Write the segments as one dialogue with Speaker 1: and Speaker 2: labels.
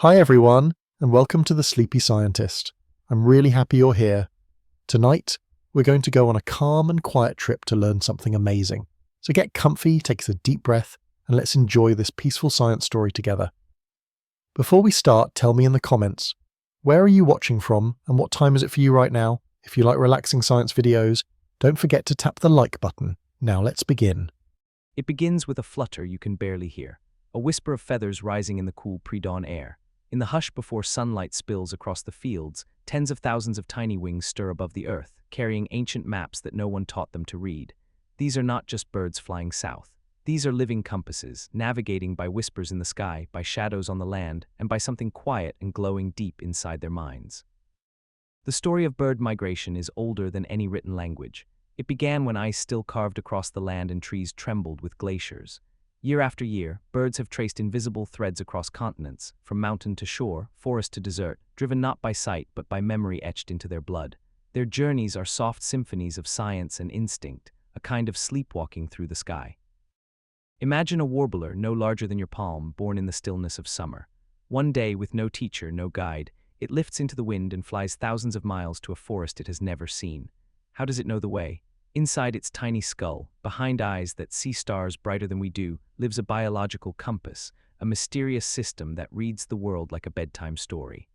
Speaker 1: Hi everyone, and welcome to The Sleepy Scientist. I'm really happy you're here. Tonight, we're going to go on a calm and quiet trip to learn something amazing. So get comfy, take a deep breath, and let's enjoy this peaceful science story together. Before we start, tell me in the comments, where are you watching from and what time is it for you right now? If you like relaxing science videos, don't forget to tap the like button. Now let's begin.
Speaker 2: It begins with a flutter you can barely hear, a whisper of feathers rising in the cool pre-dawn air. In the hush before sunlight spills across the fields, tens of thousands of tiny wings stir above the earth, carrying ancient maps that no one taught them to read. These are not just birds flying south. These are living compasses, navigating by whispers in the sky, by shadows on the land, and by something quiet and glowing deep inside their minds. The story of bird migration is older than any written language. It began when ice still carved across the land and trees trembled with glaciers. Year after year, birds have traced invisible threads across continents, from mountain to shore, forest to desert, driven not by sight but by memory etched into their blood. Their journeys are soft symphonies of science and instinct, a kind of sleepwalking through the sky. Imagine a warbler no larger than your palm, born in the stillness of summer. One day, with no teacher, no guide, it lifts into the wind and flies thousands of miles to a forest it has never seen. How does it know the way? Inside its tiny skull, behind eyes that see stars brighter than we do, lives a biological compass, a mysterious system that reads the world like a bedtime story.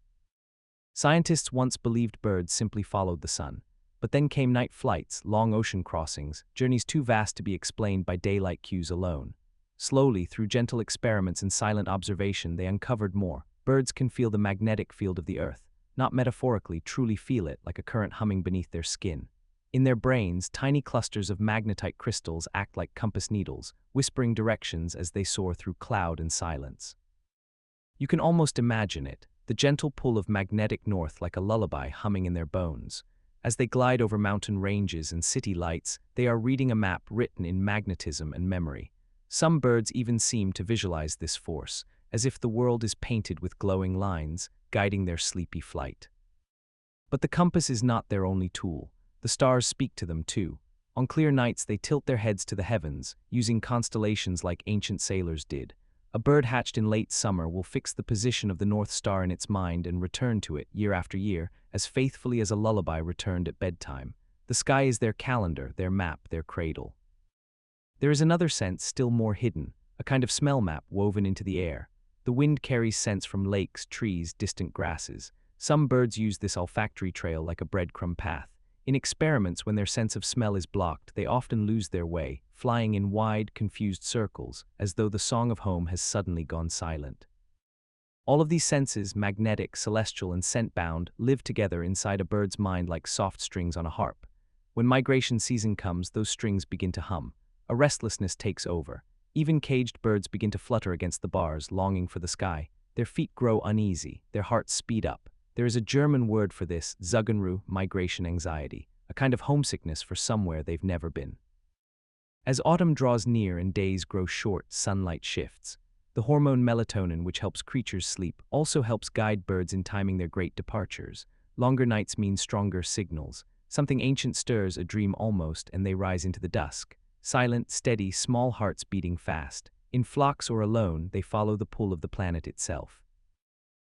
Speaker 2: Scientists once believed birds simply followed the sun. But then came night flights, long ocean crossings, journeys too vast to be explained by daylight cues alone. Slowly, through gentle experiments and silent observation, they uncovered more. Birds can feel the magnetic field of the earth, not metaphorically, truly feel it like a current humming beneath their skin. In their brains, tiny clusters of magnetite crystals act like compass needles, whispering directions as they soar through cloud and silence. You can almost imagine it, the gentle pull of magnetic north like a lullaby humming in their bones. As they glide over mountain ranges and city lights, they are reading a map written in magnetism and memory. Some birds even seem to visualize this force, as if the world is painted with glowing lines, guiding their sleepy flight. But the compass is not their only tool. The stars speak to them too. On clear nights they tilt their heads to the heavens, using constellations like ancient sailors did. A bird hatched in late summer will fix the position of the North Star in its mind and return to it year after year, as faithfully as a lullaby returned at bedtime. The sky is their calendar, their map, their cradle. There is another sense still more hidden, a kind of smell map woven into the air. The wind carries scents from lakes, trees, distant grasses. Some birds use this olfactory trail like a breadcrumb path. In experiments, when their sense of smell is blocked, they often lose their way, flying in wide, confused circles, as though the song of home has suddenly gone silent. All of these senses, magnetic, celestial, and scent-bound, live together inside a bird's mind like soft strings on a harp. When migration season comes, those strings begin to hum. A restlessness takes over. Even caged birds begin to flutter against the bars, longing for the sky. Their feet grow uneasy, their hearts speed up. There is a German word for this, Zugunruhe, migration anxiety, a kind of homesickness for somewhere they've never been. As autumn draws near and days grow short, sunlight shifts. The hormone melatonin, which helps creatures sleep, also helps guide birds in timing their great departures. Longer nights mean stronger signals. Something ancient stirs, a dream almost, and they rise into the dusk. Silent, steady, small hearts beating fast. In flocks or alone, they follow the pull of the planet itself.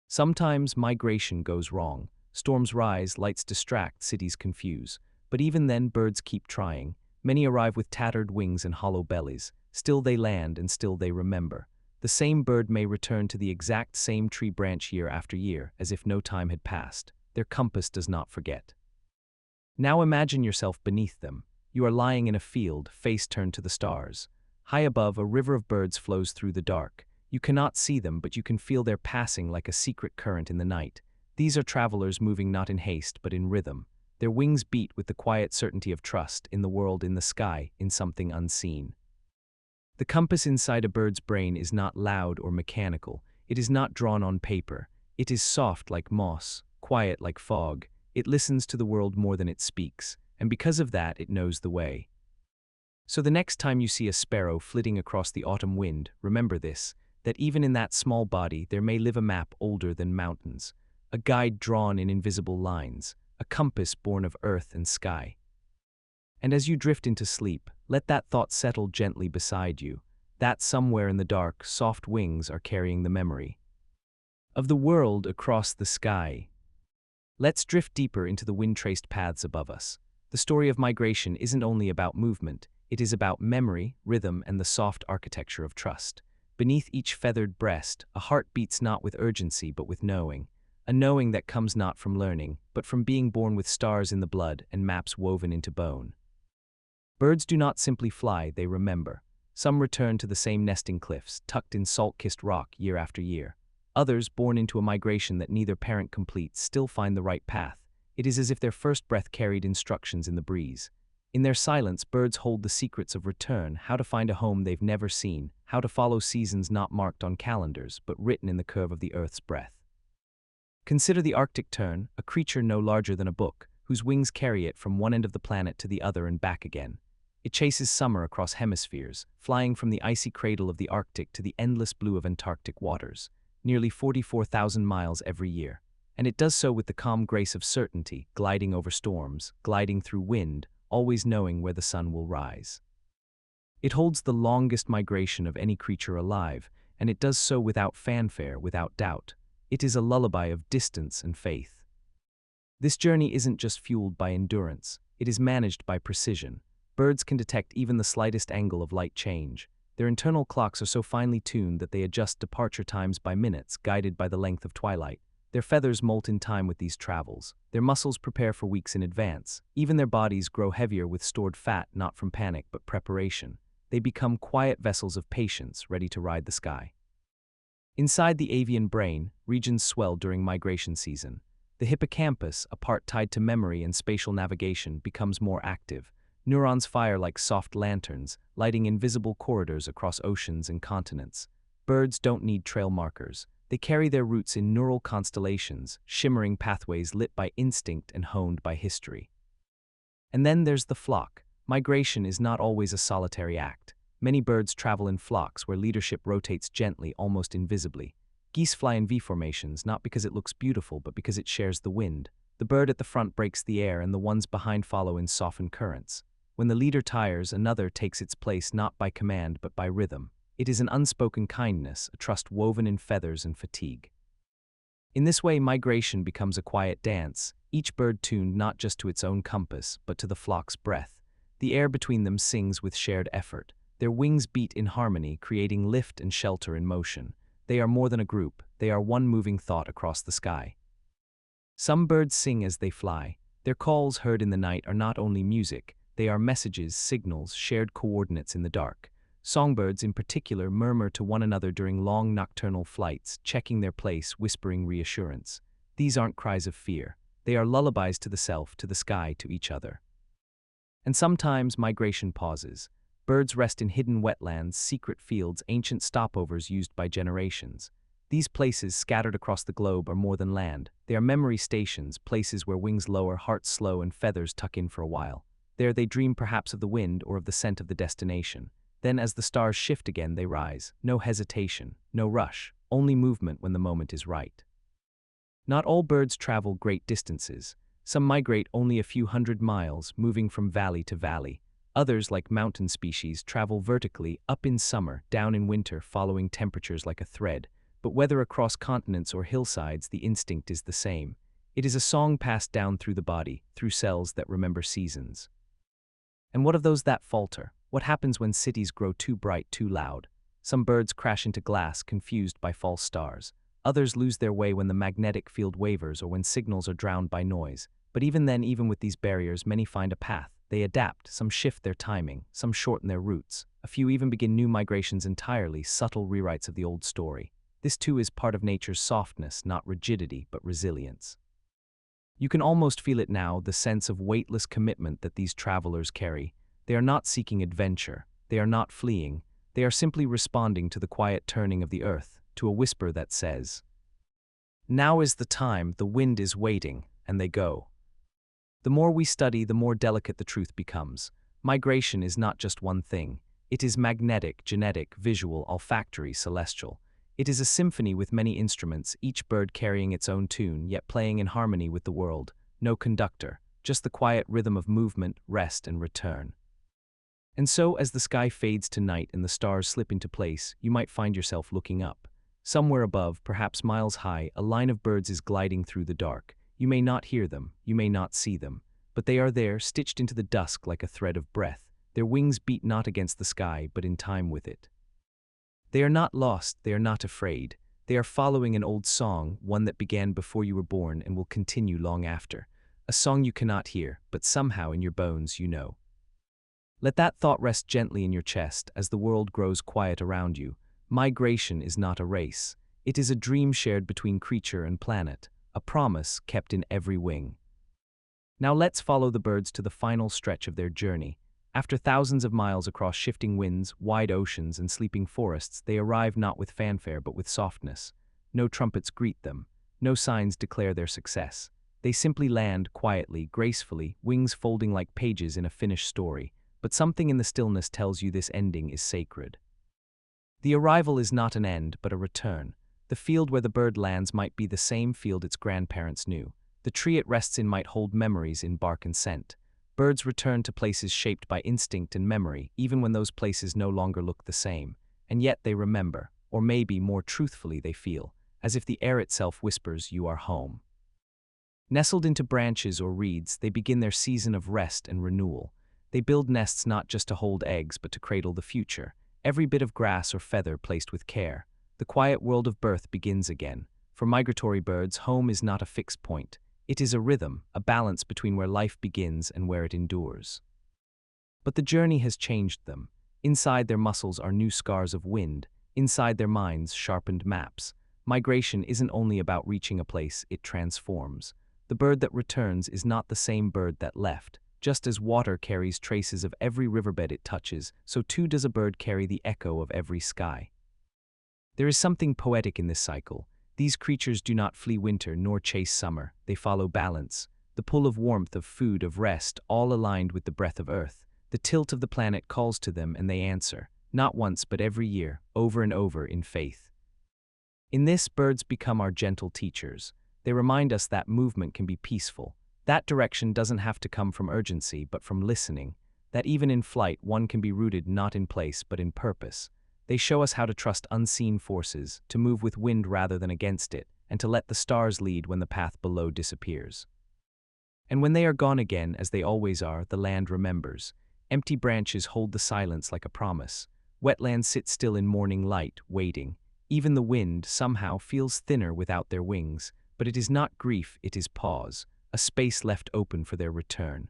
Speaker 2: Sometimes migration goes wrong. Storms rise, lights distract, cities confuse. But even then, birds keep trying. Many arrive with tattered wings and hollow bellies. Still they land, and still they remember. The same bird may return to the exact same tree branch year after year, as if no time had passed. Their compass does not forget. Now imagine yourself beneath them. You are lying in a field, face turned to the stars. High above, a river of birds flows through the dark. You cannot see them, but you can feel their passing like a secret current in the night. These are travelers moving not in haste, but in rhythm. Their wings beat with the quiet certainty of trust in the world, in the sky, in something unseen. The compass inside a bird's brain is not loud or mechanical. It is not drawn on paper. It is soft like moss, quiet like fog. It listens to the world more than it speaks, and because of that, it knows the way. So the next time you see a sparrow flitting across the autumn wind, remember this, that even in that small body there may live a map older than mountains, a guide drawn in invisible lines, a compass born of earth and sky. And as you drift into sleep, let that thought settle gently beside you, that somewhere in the dark, soft wings are carrying the memory. of the world across the sky. Let's drift deeper into the wind-traced paths above us. The story of migration isn't only about movement, it is about memory, rhythm, and the soft architecture of trust. Beneath each feathered breast, a heart beats not with urgency but with knowing, a knowing that comes not from learning, but from being born with stars in the blood and maps woven into bone. Birds do not simply fly, they remember. Some return to the same nesting cliffs, tucked in salt-kissed rock year after year. Others, born into a migration that neither parent completes, still find the right path. It is as if their first breath carried instructions in the breeze. In their silence, birds hold the secrets of return, how to find a home they've never seen, how to follow seasons not marked on calendars, but written in the curve of the earth's breath. Consider the Arctic tern, a creature no larger than a book, whose wings carry it from one end of the planet to the other and back again. It chases summer across hemispheres, flying from the icy cradle of the Arctic to the endless blue of Antarctic waters, nearly 44,000 miles every year. And it does so with the calm grace of certainty, gliding over storms, gliding through wind, always knowing where the sun will rise. It holds the longest migration of any creature alive, and it does so without fanfare, without doubt. It is a lullaby of distance and faith. This journey isn't just fueled by endurance, it is managed by precision. Birds can detect even the slightest angle of light change. Their internal clocks are so finely tuned that they adjust departure times by minutes, guided by the length of twilight. Their feathers molt in time with these travels. Their muscles prepare for weeks in advance. Even their bodies grow heavier with stored fat, not from panic but preparation. They become quiet vessels of patience, ready to ride the sky. Inside the avian brain, regions swell during migration season. The hippocampus, a part tied to memory and spatial navigation, becomes more active. Neurons fire like soft lanterns, lighting invisible corridors across oceans and continents. Birds don't need trail markers. They carry their roots in neural constellations, shimmering pathways lit by instinct and honed by history. And then there's the flock. Migration is not always a solitary act. Many birds travel in flocks where leadership rotates gently, almost invisibly. Geese fly in V formations, not because it looks beautiful, but because it shares the wind. The bird at the front breaks the air, and the ones behind follow in softened currents. When the leader tires, another takes its place not by command but by rhythm. It is an unspoken kindness, a trust woven in feathers and fatigue. In this way, migration becomes a quiet dance, each bird tuned not just to its own compass, but to the flock's breath. The air between them sings with shared effort. Their wings beat in harmony, creating lift and shelter in motion. They are more than a group, they are one moving thought across the sky. Some birds sing as they fly. Their calls heard in the night are not only music, they are messages, signals, shared coordinates in the dark. Songbirds in particular murmur to one another during long nocturnal flights, checking their place, whispering reassurance. These aren't cries of fear. They are lullabies to the self, to the sky, to each other. And sometimes migration pauses. Birds rest in hidden wetlands, secret fields, ancient stopovers used by generations. These places, scattered across the globe, are more than land. They are memory stations, places where wings lower, hearts slow, and feathers tuck in for a while. There they dream perhaps of the wind or of the scent of the destination. Then as the stars shift again, they rise. No hesitation, no rush, only movement when the moment is right. Not all birds travel great distances. Some migrate only a few hundred miles, moving from valley to valley. Others, like mountain species, travel vertically, up in summer, down in winter, following temperatures like a thread. But whether across continents or hillsides, the instinct is the same. It is a song passed down through the body, through cells that remember seasons. And what of those that falter? What happens when cities grow too bright, too loud? Some birds crash into glass, confused by false stars. Others lose their way when the magnetic field wavers or when signals are drowned by noise. But even then, even with these barriers, many find a path. They adapt, some shift their timing, some shorten their routes. A few even begin new migrations entirely, subtle rewrites of the old story. This too is part of nature's softness, not rigidity, but resilience. You can almost feel it now, the sense of weightless commitment that these travelers carry. They are not seeking adventure. They are not fleeing. They are simply responding to the quiet turning of the earth, to a whisper that says, "Now is the time, the wind is waiting," and they go. The more we study, the more delicate the truth becomes. Migration is not just one thing. It is magnetic, genetic, visual, olfactory, celestial. It is a symphony with many instruments, each bird carrying its own tune, yet playing in harmony with the world. No conductor, just the quiet rhythm of movement, rest, and return. And so, as the sky fades to night and the stars slip into place, you might find yourself looking up. Somewhere above, perhaps miles high, a line of birds is gliding through the dark. You may not hear them, you may not see them, but they are there, stitched into the dusk like a thread of breath. Their wings beat not against the sky, but in time with it. They are not lost, they are not afraid. They are following an old song, one that began before you were born and will continue long after. A song you cannot hear, but somehow in your bones you know. Let that thought rest gently in your chest as the world grows quiet around you. Migration is not a race. It is a dream shared between creature and planet, a promise kept in every wing. Now let's follow the birds to the final stretch of their journey. After thousands of miles across shifting winds, wide oceans, and sleeping forests, they arrive not with fanfare but with softness. No trumpets greet them. No signs declare their success. They simply land quietly, gracefully, wings folding like pages in a finished story. But something in the stillness tells you this ending is sacred. The arrival is not an end, but a return. The field where the bird lands might be the same field its grandparents knew. The tree it rests in might hold memories in bark and scent. Birds return to places shaped by instinct and memory, even when those places no longer look the same. And yet they remember, or maybe more truthfully they feel, as if the air itself whispers, "You are home." Nestled into branches or reeds, they begin their season of rest and renewal. They build nests not just to hold eggs, but to cradle the future. Every bit of grass or feather placed with care. The quiet world of birth begins again. For migratory birds, home is not a fixed point. It is a rhythm, a balance between where life begins and where it endures. But the journey has changed them. Inside their muscles are new scars of wind. Inside their minds, sharpened maps. Migration isn't only about reaching a place, it transforms. The bird that returns is not the same bird that left. Just as water carries traces of every riverbed it touches, so too does a bird carry the echo of every sky. There is something poetic in this cycle. These creatures do not flee winter nor chase summer. They follow balance. The pull of warmth, of food, of rest, all aligned with the breath of earth. The tilt of the planet calls to them and they answer. Not once but every year, over and over in faith. In this, birds become our gentle teachers. They remind us that movement can be peaceful. That direction doesn't have to come from urgency, but from listening. That even in flight, one can be rooted not in place, but in purpose. They show us how to trust unseen forces, to move with wind rather than against it, and to let the stars lead when the path below disappears. And when they are gone again, as they always are, the land remembers. Empty branches hold the silence like a promise. Wetlands sit still in morning light, waiting. Even the wind, somehow, feels thinner without their wings. But it is not grief, it is pause. A space left open for their return.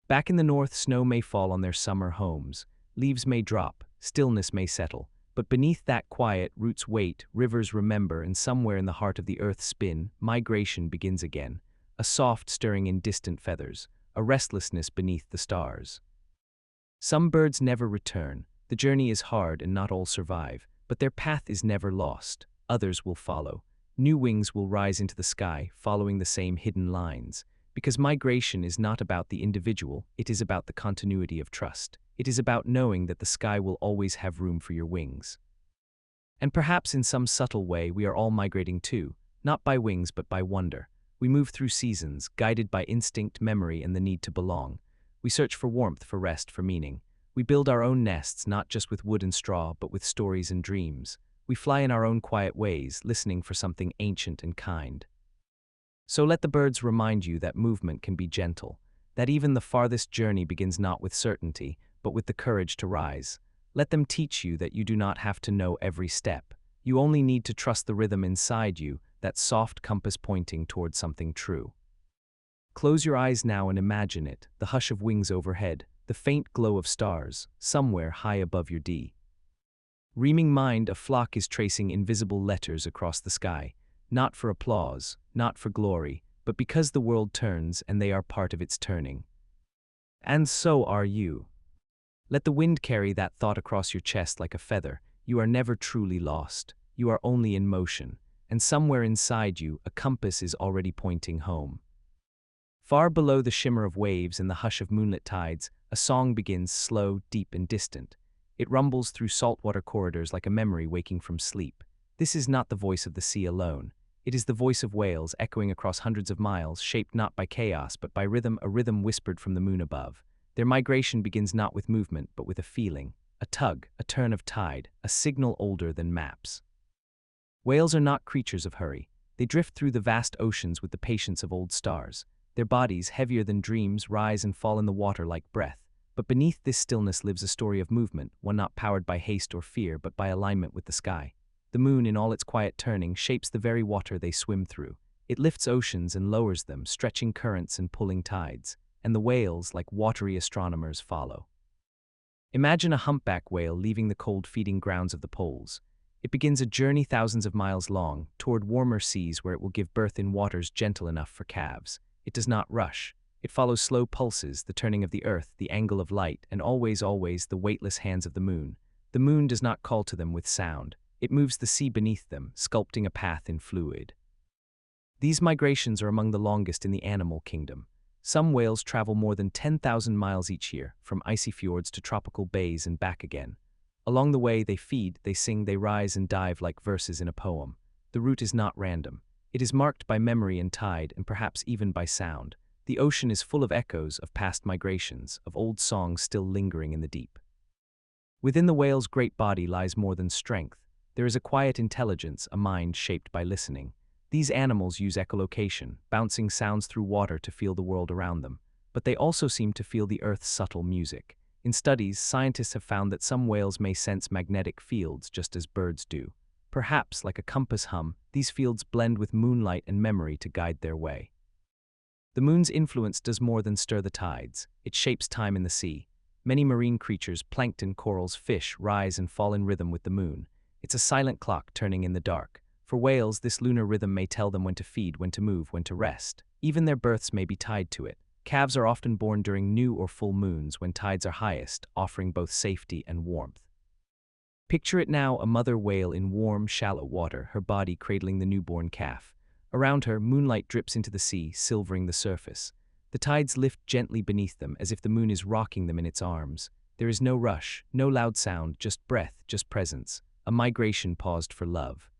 Speaker 2: Back in the north, snow may fall on their summer homes. Leaves may drop, stillness may settle. But beneath that quiet, roots wait, rivers remember, and somewhere in the heart of the earth spin, migration begins again. A soft stirring in distant feathers, a restlessness beneath the stars. Some birds never return. The journey is hard and not all survive, but their path is never lost. Others will follow. New wings will rise into the sky, following the same hidden lines. Because migration is not about the individual, it is about the continuity of trust. It is about knowing that the sky will always have room for your wings. And perhaps in some subtle way we are all migrating too, not by wings but by wonder. We move through seasons, guided by instinct, memory, and the need to belong. We search for warmth, for rest, for meaning. We build our own nests, not just with wood and straw, but with stories and dreams. We fly in our own quiet ways, listening for something ancient and kind. So let the birds remind you that movement can be gentle, that even the farthest journey begins not with certainty, but with the courage to rise. Let them teach you that you do not have to know every step. You only need to trust the rhythm inside you, that soft compass pointing towards something true. Close your eyes now and imagine it, the hush of wings overhead, the faint glow of stars, somewhere high above your D. Reaming mind, a flock is tracing invisible letters across the sky, not for applause, not for glory, but because the world turns and they are part of its turning. And so are you. Let the wind carry that thought across your chest like a feather. You are never truly lost. You are only in motion, and somewhere inside you, a compass is already pointing home. Far below the shimmer of waves and the hush of moonlit tides, a song begins, slow, deep, and distant. It rumbles through saltwater corridors like a memory waking from sleep. This is not the voice of the sea alone. It is the voice of whales echoing across hundreds of miles, shaped not by chaos but by rhythm, a rhythm whispered from the moon above. Their migration begins not with movement but with a feeling, a tug, a turn of tide, a signal older than maps. Whales are not creatures of hurry. They drift through the vast oceans with the patience of old stars. Their bodies, heavier than dreams, rise and fall in the water like breath. But beneath this stillness lives a story of movement, one not powered by haste or fear, but by alignment with the sky. The moon, in all its quiet turning, shapes the very water they swim through. It lifts oceans and lowers them, stretching currents and pulling tides. And the whales, like watery astronomers, follow. Imagine a humpback whale leaving the cold feeding grounds of the poles. It begins a journey thousands of miles long, toward warmer seas where it will give birth in waters gentle enough for calves. It does not rush. It follows slow pulses, the turning of the earth, the angle of light, and always, the weightless hands of the moon. The moon does not call to them with sound. It moves the sea beneath them, sculpting a path in fluid. These migrations are among the longest in the animal kingdom. Some whales travel more than 10,000 miles each year, from icy fjords to tropical bays and back again. Along the way, they feed, they sing, they rise and dive like verses in a poem. The route is not random. It is marked by memory and tide, and perhaps even by sound. The ocean is full of echoes of past migrations, of old songs still lingering in the deep. Within the whale's great body lies more than strength. There is a quiet intelligence, a mind shaped by listening. These animals use echolocation, bouncing sounds through water to feel the world around them. But they also seem to feel the Earth's subtle music. In studies, scientists have found that some whales may sense magnetic fields just as birds do. Perhaps, like a compass hum, these fields blend with moonlight and memory to guide their way. The moon's influence does more than stir the tides. It shapes time in the sea. Many marine creatures, plankton, corals, fish, rise and fall in rhythm with the moon. It's a silent clock turning in the dark. For whales, this lunar rhythm may tell them when to feed, when to move, when to rest. Even their births may be tied to it. Calves are often born during new or full moons when tides are highest, offering both safety and warmth. Picture it now, a mother whale in warm, shallow water, her body cradling the newborn calf. Around her, moonlight drips into the sea, silvering the surface. The tides lift gently beneath them, as if the moon is rocking them in its arms. There is no rush, no loud sound, just breath, just presence. A migration paused for love.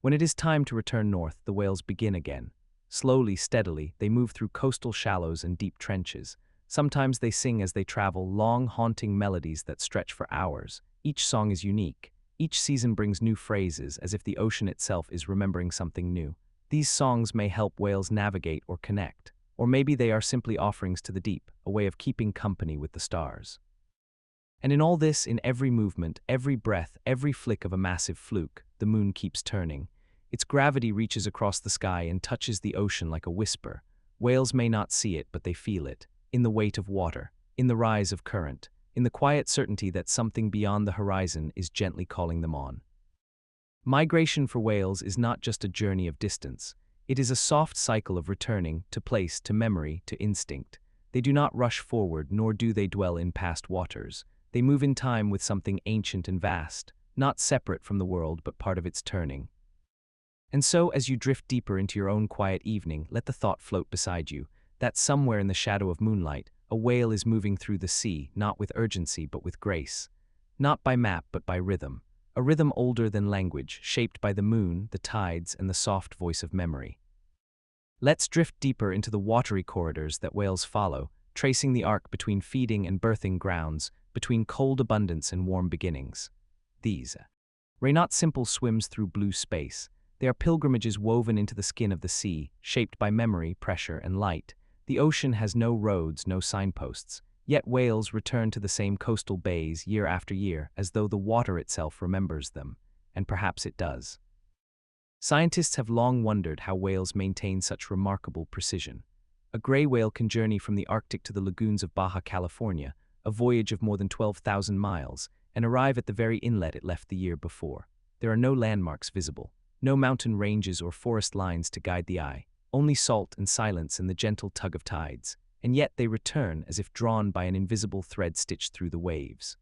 Speaker 2: When it is time to return north, the whales begin again. Slowly, steadily, they move through coastal shallows and deep trenches. Sometimes they sing as they travel, long, haunting melodies that stretch for hours. Each song is unique. Each season brings new phrases, as if the ocean itself is remembering something new. These songs may help whales navigate or connect. Or maybe they are simply offerings to the deep, a way of keeping company with the stars. And in all this, in every movement, every breath, every flick of a massive fluke, the moon keeps turning. Its gravity reaches across the sky and touches the ocean like a whisper. Whales may not see it, but they feel it, in the weight of water, in the rise of current, in the quiet certainty that something beyond the horizon is gently calling them on. Migration for whales is not just a journey of distance. It is a soft cycle of returning, to place, to memory, to instinct. They do not rush forward, nor do they dwell in past waters. They move in time with something ancient and vast, not separate from the world, but part of its turning. And so, as you drift deeper into your own quiet evening, let the thought float beside you, that somewhere in the shadow of moonlight, a whale is moving through the sea, not with urgency, but with grace. Not by map, but by rhythm. A rhythm older than language, shaped by the moon, the tides, and the soft voice of memory. Let's drift deeper into the watery corridors that whales follow, tracing the arc between feeding and birthing grounds, between cold abundance and warm beginnings. These are not simple swims through blue space. They are pilgrimages woven into the skin of the sea, shaped by memory, pressure, and light. The ocean has no roads, no signposts. Yet whales return to the same coastal bays year after year, as though the water itself remembers them. And perhaps it does. Scientists have long wondered how whales maintain such remarkable precision. A gray whale can journey from the Arctic to the lagoons of Baja California, a voyage of more than 12,000 miles, and arrive at the very inlet it left the year before. There are no landmarks visible. No mountain ranges or forest lines to guide the eye, only salt and silence and the gentle tug of tides, and yet they return as if drawn by an invisible thread stitched through the waves.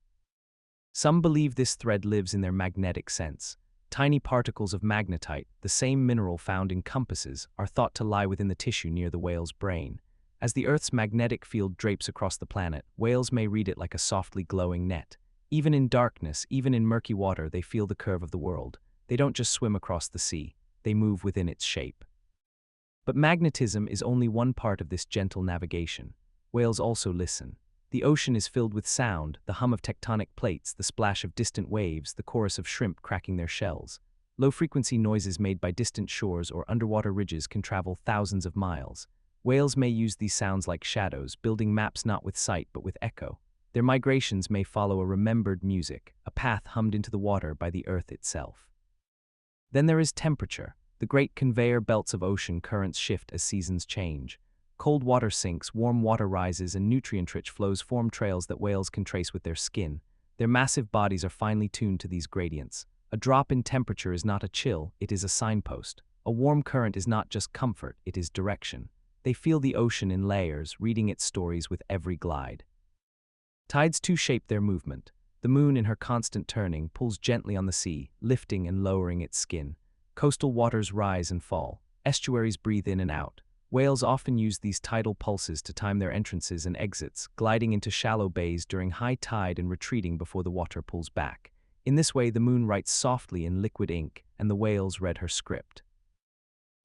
Speaker 2: Some believe this thread lives in their magnetic sense. Tiny particles of magnetite, the same mineral found in compasses, are thought to lie within the tissue near the whale's brain. As the Earth's magnetic field drapes across the planet, whales may read it like a softly glowing net. Even in darkness, even in murky water, they feel the curve of the world. They don't just swim across the sea, they move within its shape. But magnetism is only one part of this gentle navigation. Whales also listen. The ocean is filled with sound, the hum of tectonic plates, the splash of distant waves, the chorus of shrimp cracking their shells. Low-frequency noises made by distant shores or underwater ridges can travel thousands of miles. Whales may use these sounds like shadows, building maps not with sight but with echo. Their migrations may follow a remembered music, a path hummed into the water by the earth itself. Then there is temperature. The great conveyor belts of ocean currents shift as seasons change. Cold water sinks, warm water rises, and nutrient-rich flows form trails that whales can trace with their skin. Their massive bodies are finely tuned to these gradients. A drop in temperature is not a chill, it is a signpost. A warm current is not just comfort, it is direction. They feel the ocean in layers, reading its stories with every glide. Tides too shape their movement. The moon, in her constant turning, pulls gently on the sea, lifting and lowering its skin. Coastal waters rise and fall. Estuaries breathe in and out. Whales often use these tidal pulses to time their entrances and exits, gliding into shallow bays during high tide and retreating before the water pulls back. In this way, the moon writes softly in liquid ink, and the whales read her script.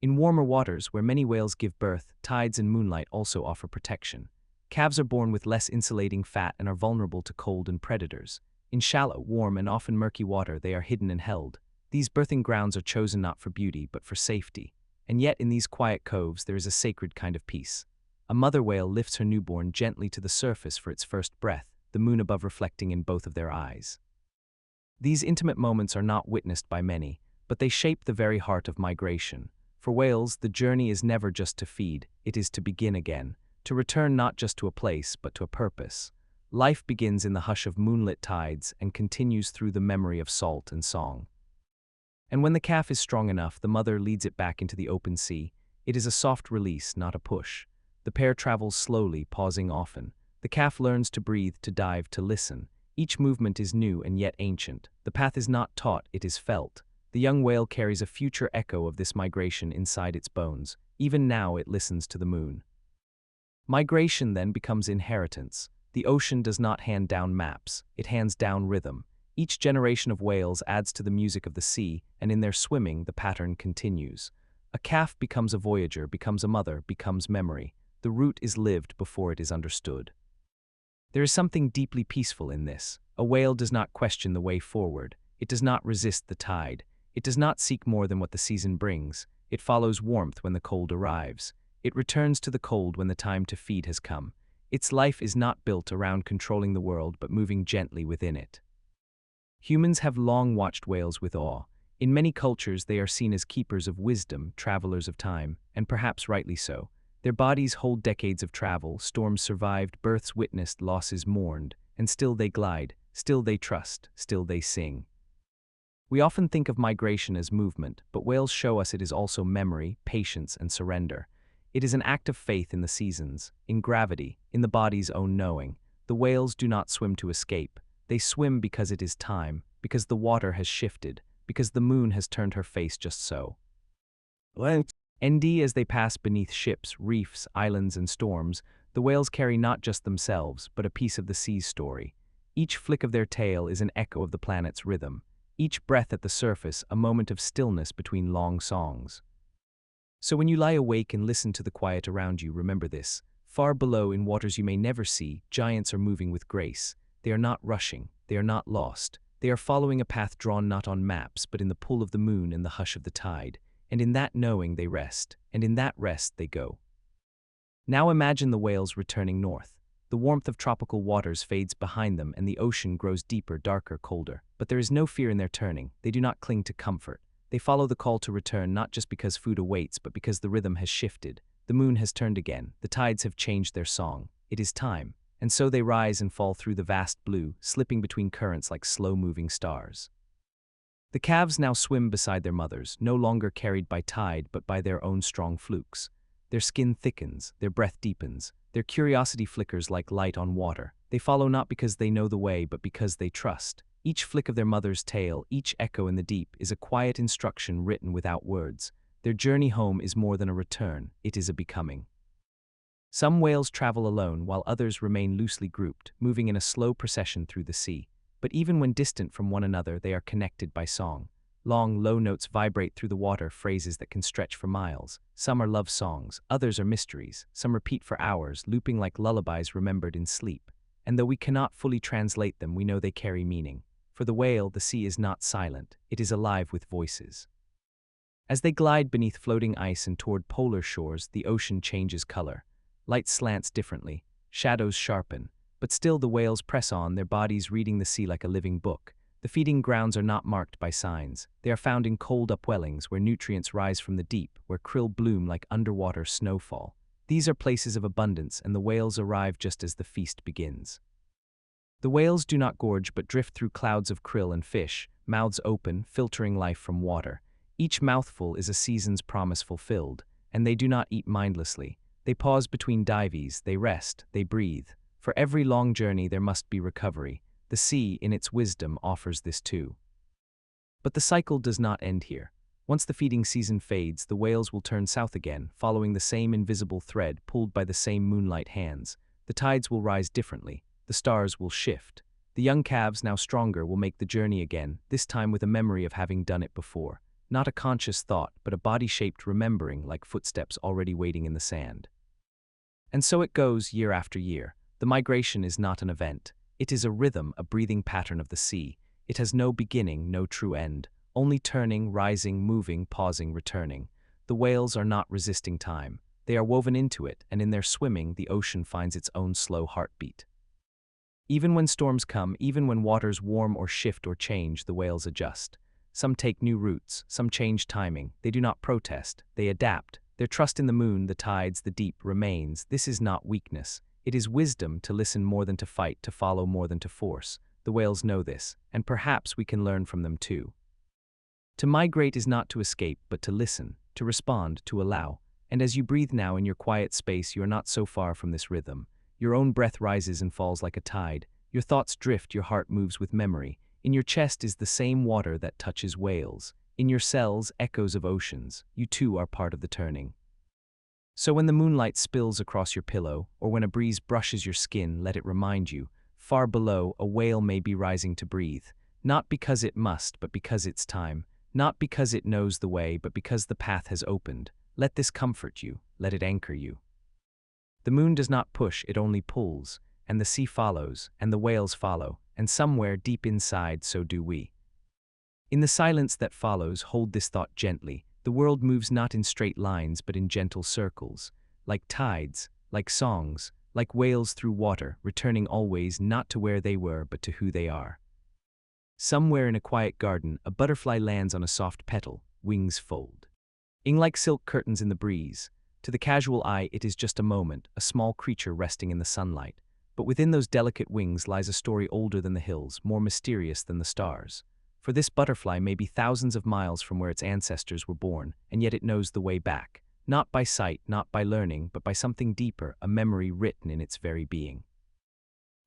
Speaker 2: In warmer waters, where many whales give birth, tides and moonlight also offer protection. Calves are born with less insulating fat and are vulnerable to cold and predators. In shallow, warm, and often murky water, they are hidden and held. These birthing grounds are chosen not for beauty, but for safety. And yet, in these quiet coves, there is a sacred kind of peace. A mother whale lifts her newborn gently to the surface for its first breath, the moon above reflecting in both of their eyes. These intimate moments are not witnessed by many, but they shape the very heart of migration. For whales, the journey is never just to feed, it is to begin again, to return not just to a place, but to a purpose. Life begins in the hush of moonlit tides and continues through the memory of salt and song. And when the calf is strong enough, the mother leads it back into the open sea. It is a soft release, not a push. The pair travels slowly, pausing often. The calf learns to breathe, to dive, to listen. Each movement is new and yet ancient. The path is not taught, it is felt. The young whale carries a future echo of this migration inside its bones. Even now it listens to the moon. Migration then becomes inheritance. The ocean does not hand down maps, it hands down rhythm. Each generation of whales adds to the music of the sea, and in their swimming the pattern continues. A calf becomes a voyager, becomes a mother, becomes memory. The route is lived before it is understood. There is something deeply peaceful in this. A whale does not question the way forward. It does not resist the tide. It does not seek more than what the season brings. It follows warmth when the cold arrives. It returns to the cold when the time to feed has come. Its life is not built around controlling the world, but moving gently within it. Humans have long watched whales with awe. In many cultures, they are seen as keepers of wisdom, travelers of time, and perhaps rightly so. Their bodies hold decades of travel, storms survived, births witnessed, losses mourned, and still they glide, still they trust, still they sing. We often think of migration as movement, but whales show us it is also memory, patience, and surrender. It is an act of faith in the seasons, in gravity, in the body's own knowing. The whales do not swim to escape. They swim because it is time, because the water has shifted, because the moon has turned her face just so. As they pass beneath ships, reefs, islands, and storms, the whales carry not just themselves, but a piece of the sea's story. Each flick of their tail is an echo of the planet's rhythm. Each breath at the surface, a moment of stillness between long songs. So when you lie awake and listen to the quiet around you, remember this. Far below, in waters you may never see, giants are moving with grace. They are not rushing. They are not lost. They are following a path drawn not on maps, but in the pull of the moon and the hush of the tide. And in that knowing they rest, and in that rest they go. Now imagine the whales returning north. The warmth of tropical waters fades behind them, and the ocean grows deeper, darker, colder. But there is no fear in their turning. They do not cling to comfort. They follow the call to return, not just because food awaits, but because the rhythm has shifted. The moon has turned again. The tides have changed their song. It is time. And so they rise and fall through the vast blue, slipping between currents like slow-moving stars. The calves now swim beside their mothers, no longer carried by tide, but by their own strong flukes. Their skin thickens, their breath deepens, their curiosity flickers like light on water. They follow not because they know the way, but because they trust. Each flick of their mother's tail, each echo in the deep, is a quiet instruction written without words. Their journey home is more than a return, it is a becoming. Some whales travel alone, while others remain loosely grouped, moving in a slow procession through the sea. But even when distant from one another, they are connected by song. Long, low notes vibrate through the water, phrases that can stretch for miles. Some are love songs, others are mysteries. Some repeat for hours, looping like lullabies remembered in sleep. And though we cannot fully translate them, we know they carry meaning. For the whale, the sea is not silent, it is alive with voices. As they glide beneath floating ice and toward polar shores, the ocean changes color. Light slants differently, shadows sharpen, but still the whales press on, their bodies reading the sea like a living book. The feeding grounds are not marked by signs. They are found in cold upwellings where nutrients rise from the deep, where krill bloom like underwater snowfall. These are places of abundance, and the whales arrive just as the feast begins. The whales do not gorge but drift through clouds of krill and fish, mouths open, filtering life from water. Each mouthful is a season's promise fulfilled, and they do not eat mindlessly. They pause between dives, they rest, they breathe. For every long journey there must be recovery. The sea, in its wisdom, offers this too. But the cycle does not end here. Once the feeding season fades, the whales will turn south again, following the same invisible thread pulled by the same moonlight hands. The tides will rise differently. The stars will shift. The young calves, now stronger, will make the journey again, this time with a memory of having done it before. Not a conscious thought, but a body-shaped remembering, like footsteps already waiting in the sand. And so it goes, year after year. The migration is not an event. It is a rhythm, a breathing pattern of the sea. It has no beginning, no true end. Only turning, rising, moving, pausing, returning. The whales are not resisting time. They are woven into it, and in their swimming, the ocean finds its own slow heartbeat. Even when storms come, even when waters warm or shift or change, the whales adjust. Some take new routes, some change timing. They do not protest, they adapt. Their trust in the moon, the tides, the deep remains. This is not weakness. It is wisdom to listen more than to fight, to follow more than to force. The whales know this, and perhaps we can learn from them too. To migrate is not to escape, but to listen, to respond, to allow. And as you breathe now in your quiet space, you are not so far from this rhythm. Your own breath rises and falls like a tide. Your thoughts drift, your heart moves with memory. In your chest is the same water that touches whales. In your cells, echoes of oceans. You too are part of the turning. So when the moonlight spills across your pillow, or when a breeze brushes your skin, let it remind you, far below, a whale may be rising to breathe. Not because it must, but because it's time. Not because it knows the way, but because the path has opened. Let this comfort you. Let it anchor you. The moon does not push, it only pulls. And the sea follows, and the whales follow, and somewhere deep inside, so do we. In the silence that follows, hold this thought gently. The world moves not in straight lines, but in gentle circles. Like tides, like songs, like whales through water, returning always not to where they were, but to who they are. Somewhere in a quiet garden, a butterfly lands on a soft petal, wings fold. Like silk curtains in the breeze. To the casual eye, it is just a moment, a small creature resting in the sunlight. But within those delicate wings lies a story older than the hills, more mysterious than the stars. For this butterfly may be thousands of miles from where its ancestors were born, and yet it knows the way back. Not by sight, not by learning, but by something deeper, a memory written in its very being.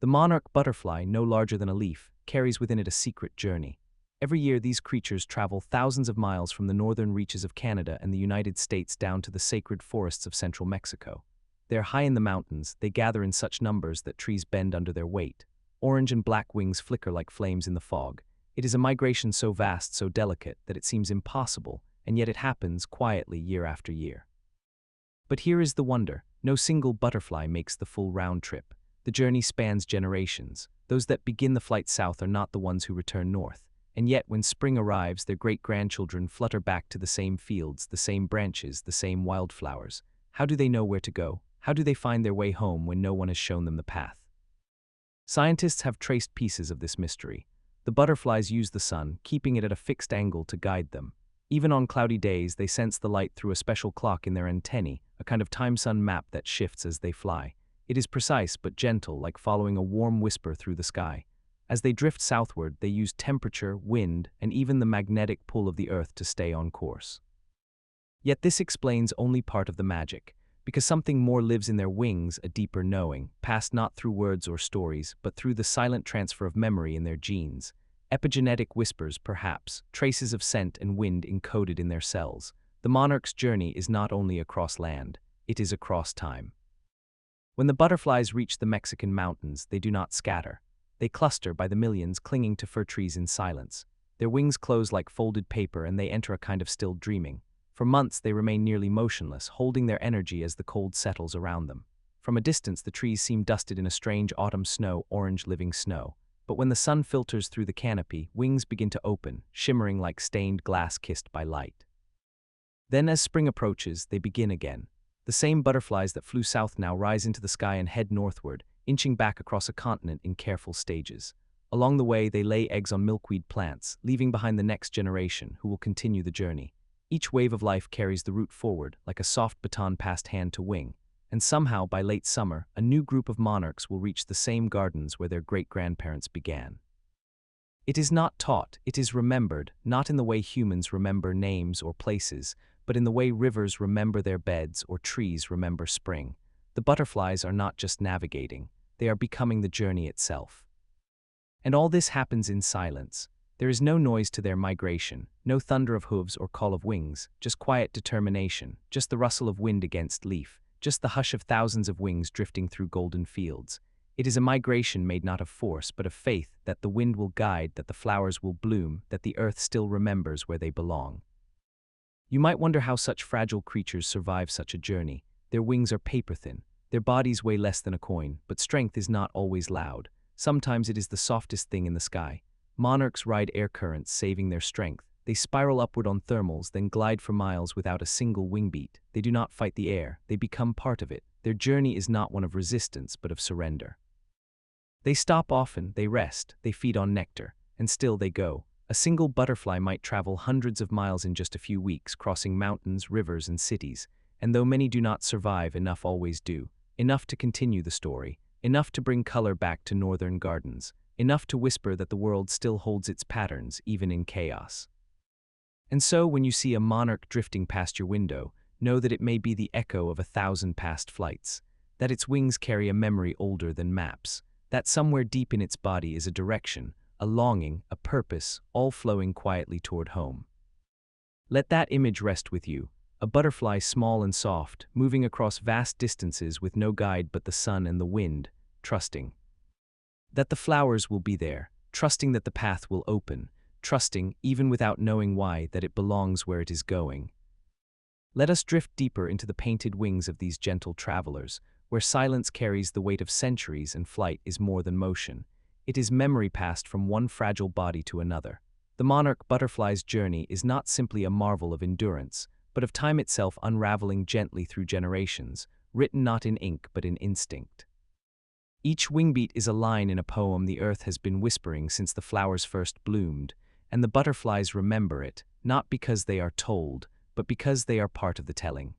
Speaker 2: The monarch butterfly, no larger than a leaf, carries within it a secret journey. Every year these creatures travel thousands of miles from the northern reaches of Canada and the United States down to the sacred forests of central Mexico. They are high in the mountains, they gather in such numbers that trees bend under their weight. Orange and black wings flicker like flames in the fog. It is a migration so vast, so delicate, that it seems impossible, and yet it happens quietly year after year. But here is the wonder. No single butterfly makes the full round trip. The journey spans generations. Those that begin the flight south are not the ones who return north. And yet, when spring arrives, their great-grandchildren flutter back to the same fields, the same branches, the same wildflowers. How do they know where to go? How do they find their way home when no one has shown them the path? Scientists have traced pieces of this mystery. The butterflies use the sun, keeping it at a fixed angle to guide them. Even on cloudy days, they sense the light through a special clock in their antennae, a kind of time-sun map that shifts as they fly. It is precise but gentle, like following a warm whisper through the sky. As they drift southward, they use temperature, wind, and even the magnetic pull of the earth to stay on course. Yet this explains only part of the magic, because something more lives in their wings, a deeper knowing, passed not through words or stories, but through the silent transfer of memory in their genes. Epigenetic whispers, perhaps, traces of scent and wind encoded in their cells. The monarch's journey is not only across land, it is across time. When the butterflies reach the Mexican mountains, they do not scatter. They cluster by the millions, clinging to fir trees in silence. Their wings close like folded paper, and they enter a kind of still dreaming. For months they remain nearly motionless, holding their energy as the cold settles around them. From a distance the trees seem dusted in a strange autumn snow, orange living snow. But when the sun filters through the canopy, wings begin to open, shimmering like stained glass kissed by light. Then as spring approaches, they begin again. The same butterflies that flew south now rise into the sky and head northward, inching back across a continent in careful stages. Along the way, they lay eggs on milkweed plants, leaving behind the next generation, who will continue the journey. Each wave of life carries the root forward, like a soft baton passed hand to wing. And somehow, by late summer, a new group of monarchs will reach the same gardens where their great-grandparents began. It is not taught, it is remembered, not in the way humans remember names or places, but in the way rivers remember their beds or trees remember spring. The butterflies are not just navigating, they are becoming the journey itself. And all this happens in silence. There is no noise to their migration, no thunder of hooves or call of wings, just quiet determination, just the rustle of wind against leaf, just the hush of thousands of wings drifting through golden fields. It is a migration made not of force, but of faith that the wind will guide, that the flowers will bloom, that the earth still remembers where they belong. You might wonder how such fragile creatures survive such a journey. Their wings are paper-thin. Their bodies weigh less than a coin, but strength is not always loud. Sometimes it is the softest thing in the sky. Monarchs ride air currents, saving their strength. They spiral upward on thermals, then glide for miles without a single wing beat. They do not fight the air, they become part of it. Their journey is not one of resistance, but of surrender. They stop often, they rest, they feed on nectar, and still they go. A single butterfly might travel hundreds of miles in just a few weeks, crossing mountains, rivers, and cities. And though many do not survive, enough always do. Enough to continue the story. Enough to bring color back to northern gardens. Enough to whisper that the world still holds its patterns, even in chaos. And so, when you see a monarch drifting past your window, know that it may be the echo of 1,000 past flights. That its wings carry a memory older than maps. That somewhere deep in its body is a direction, a longing, a purpose, all flowing quietly toward home. Let that image rest with you, a butterfly small and soft, moving across vast distances with no guide but the sun and the wind, trusting that the flowers will be there, trusting that the path will open, trusting, even without knowing why, that it belongs where it is going. Let us drift deeper into the painted wings of these gentle travelers, where silence carries the weight of centuries and flight is more than motion. It is memory passed from one fragile body to another. The monarch butterfly's journey is not simply a marvel of endurance, but of time itself unraveling gently through generations, written not in ink but in instinct. Each wingbeat is a line in a poem the earth has been whispering since the flowers first bloomed, and the butterflies remember it, not because they are told, but because they are part of the telling.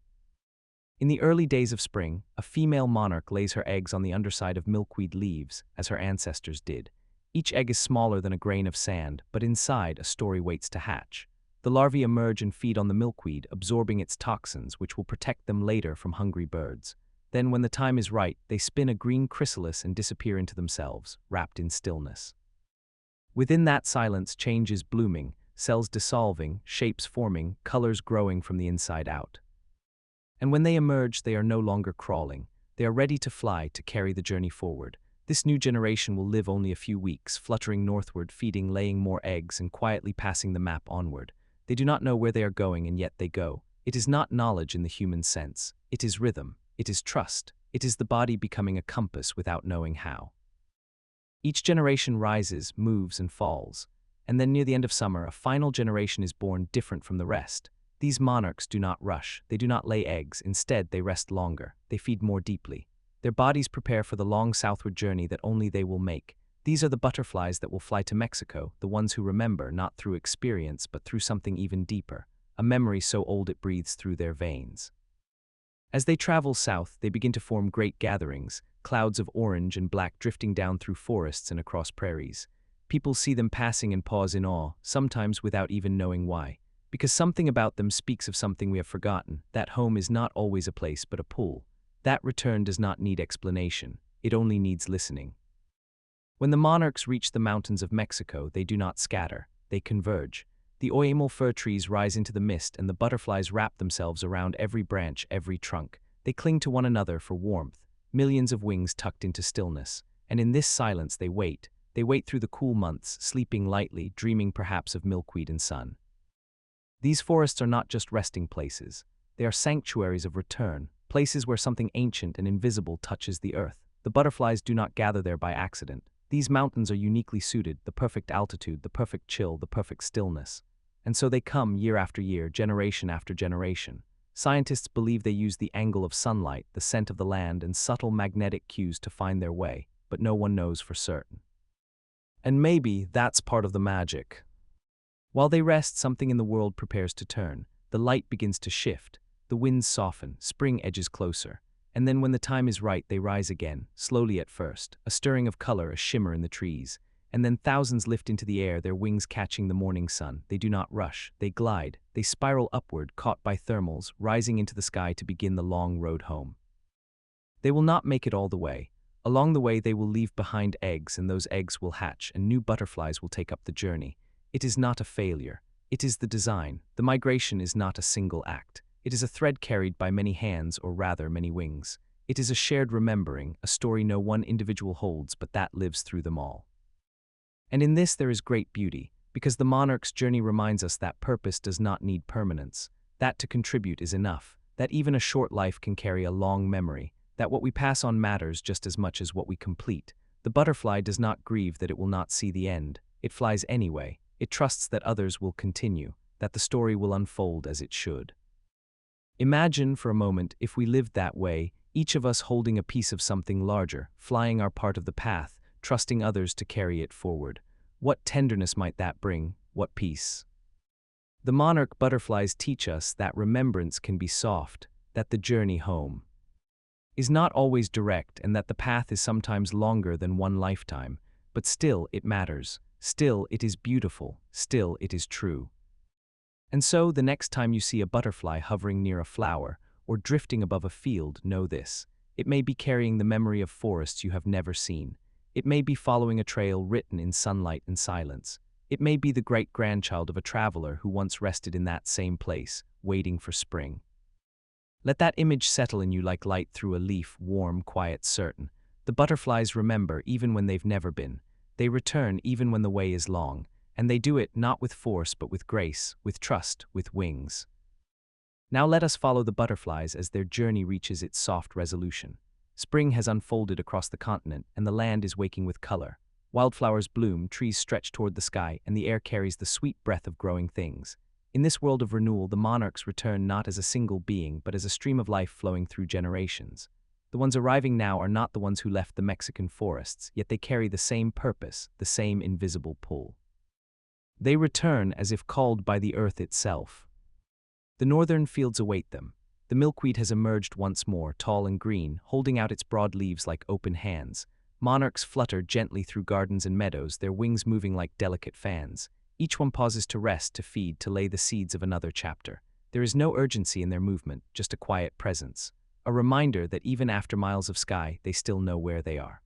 Speaker 2: In the early days of spring, a female monarch lays her eggs on the underside of milkweed leaves, as her ancestors did. Each egg is smaller than a grain of sand, but inside a story waits to hatch. The larvae emerge and feed on the milkweed, absorbing its toxins, which will protect them later from hungry birds. Then, when the time is right, they spin a green chrysalis and disappear into themselves, wrapped in stillness. Within that silence, change is blooming, cells dissolving, shapes forming, colors growing from the inside out. And when they emerge, they are no longer crawling. They are ready to fly, to carry the journey forward. This new generation will live only a few weeks, fluttering northward, feeding, laying more eggs, and quietly passing the map onward. They do not know where they are going, and yet they go. It is not knowledge in the human sense. It is rhythm. It is trust. It is the body becoming a compass without knowing how. Each generation rises, moves, and falls. And then near the end of summer, a final generation is born different from the rest. These monarchs do not rush. They do not lay eggs. Instead, they rest longer. They feed more deeply. Their bodies prepare for the long southward journey that only they will make. These are the butterflies that will fly to Mexico, the ones who remember, not through experience, but through something even deeper, a memory so old it breathes through their veins. As they travel south, they begin to form great gatherings, clouds of orange and black drifting down through forests and across prairies. People see them passing and pause in awe, sometimes without even knowing why. Because something about them speaks of something we have forgotten. That home is not always a place but a pull. That return does not need explanation. It only needs listening. When the monarchs reach the mountains of Mexico, they do not scatter. They converge. The oyamel fir trees rise into the mist, and the butterflies wrap themselves around every branch, every trunk. They cling to one another for warmth, millions of wings tucked into stillness. And in this silence they wait. They wait through the cool months, sleeping lightly, dreaming perhaps of milkweed and sun. These forests are not just resting places. They are sanctuaries of return, places where something ancient and invisible touches the earth. The butterflies do not gather there by accident. These mountains are uniquely suited, the perfect altitude, the perfect chill, the perfect stillness. And so they come year after year, generation after generation. Scientists believe they use the angle of sunlight, the scent of the land, and subtle magnetic cues to find their way, but no one knows for certain. And maybe that's part of the magic. While they rest, something in the world prepares to turn. The light begins to shift, the winds soften, spring edges closer. And then when the time is right, they rise again, slowly at first, a stirring of color, a shimmer in the trees. And then thousands lift into the air, their wings catching the morning sun. They do not rush, they glide, they spiral upward, caught by thermals, rising into the sky to begin the long road home. They will not make it all the way. Along the way, they will leave behind eggs, and those eggs will hatch, and new butterflies will take up the journey. It is not a failure. It is the design. The migration is not a single act. It is a thread carried by many hands, or rather many wings. It is a shared remembering, a story no one individual holds, but that lives through them all. And in this there is great beauty, because the monarch's journey reminds us that purpose does not need permanence, that to contribute is enough, that even a short life can carry a long memory, that what we pass on matters just as much as what we complete. The butterfly does not grieve that it will not see the end. It flies anyway. It trusts that others will continue, that the story will unfold as it should. Imagine for a moment if we lived that way, each of us holding a piece of something larger, flying our part of the path, trusting others to carry it forward. What tenderness might that bring? What peace? The monarch butterflies teach us that remembrance can be soft, that the journey home is not always direct, and that the path is sometimes longer than one lifetime, but still it matters, still it is beautiful, still it is true. And so, the next time you see a butterfly hovering near a flower, or drifting above a field, know this: it may be carrying the memory of forests you have never seen. It may be following a trail written in sunlight and silence. It may be the great-grandchild of a traveler who once rested in that same place, waiting for spring. Let that image settle in you like light through a leaf, warm, quiet, certain. The butterflies remember even when they've never been. They return even when the way is long, and they do it not with force but with grace, with trust, with wings. Now let us follow the butterflies as their journey reaches its soft resolution. Spring has unfolded across the continent, and the land is waking with color. Wildflowers bloom, trees stretch toward the sky, and the air carries the sweet breath of growing things. In this world of renewal, the monarchs return not as a single being, but as a stream of life flowing through generations. The ones arriving now are not the ones who left the Mexican forests, yet they carry the same purpose, the same invisible pull. They return as if called by the earth itself. The northern fields await them. The milkweed has emerged once more, tall and green, holding out its broad leaves like open hands. Monarchs flutter gently through gardens and meadows, their wings moving like delicate fans. Each one pauses to rest, to feed, to lay the seeds of another chapter. There is no urgency in their movement, just a quiet presence. A reminder that even after miles of sky, they still know where they are.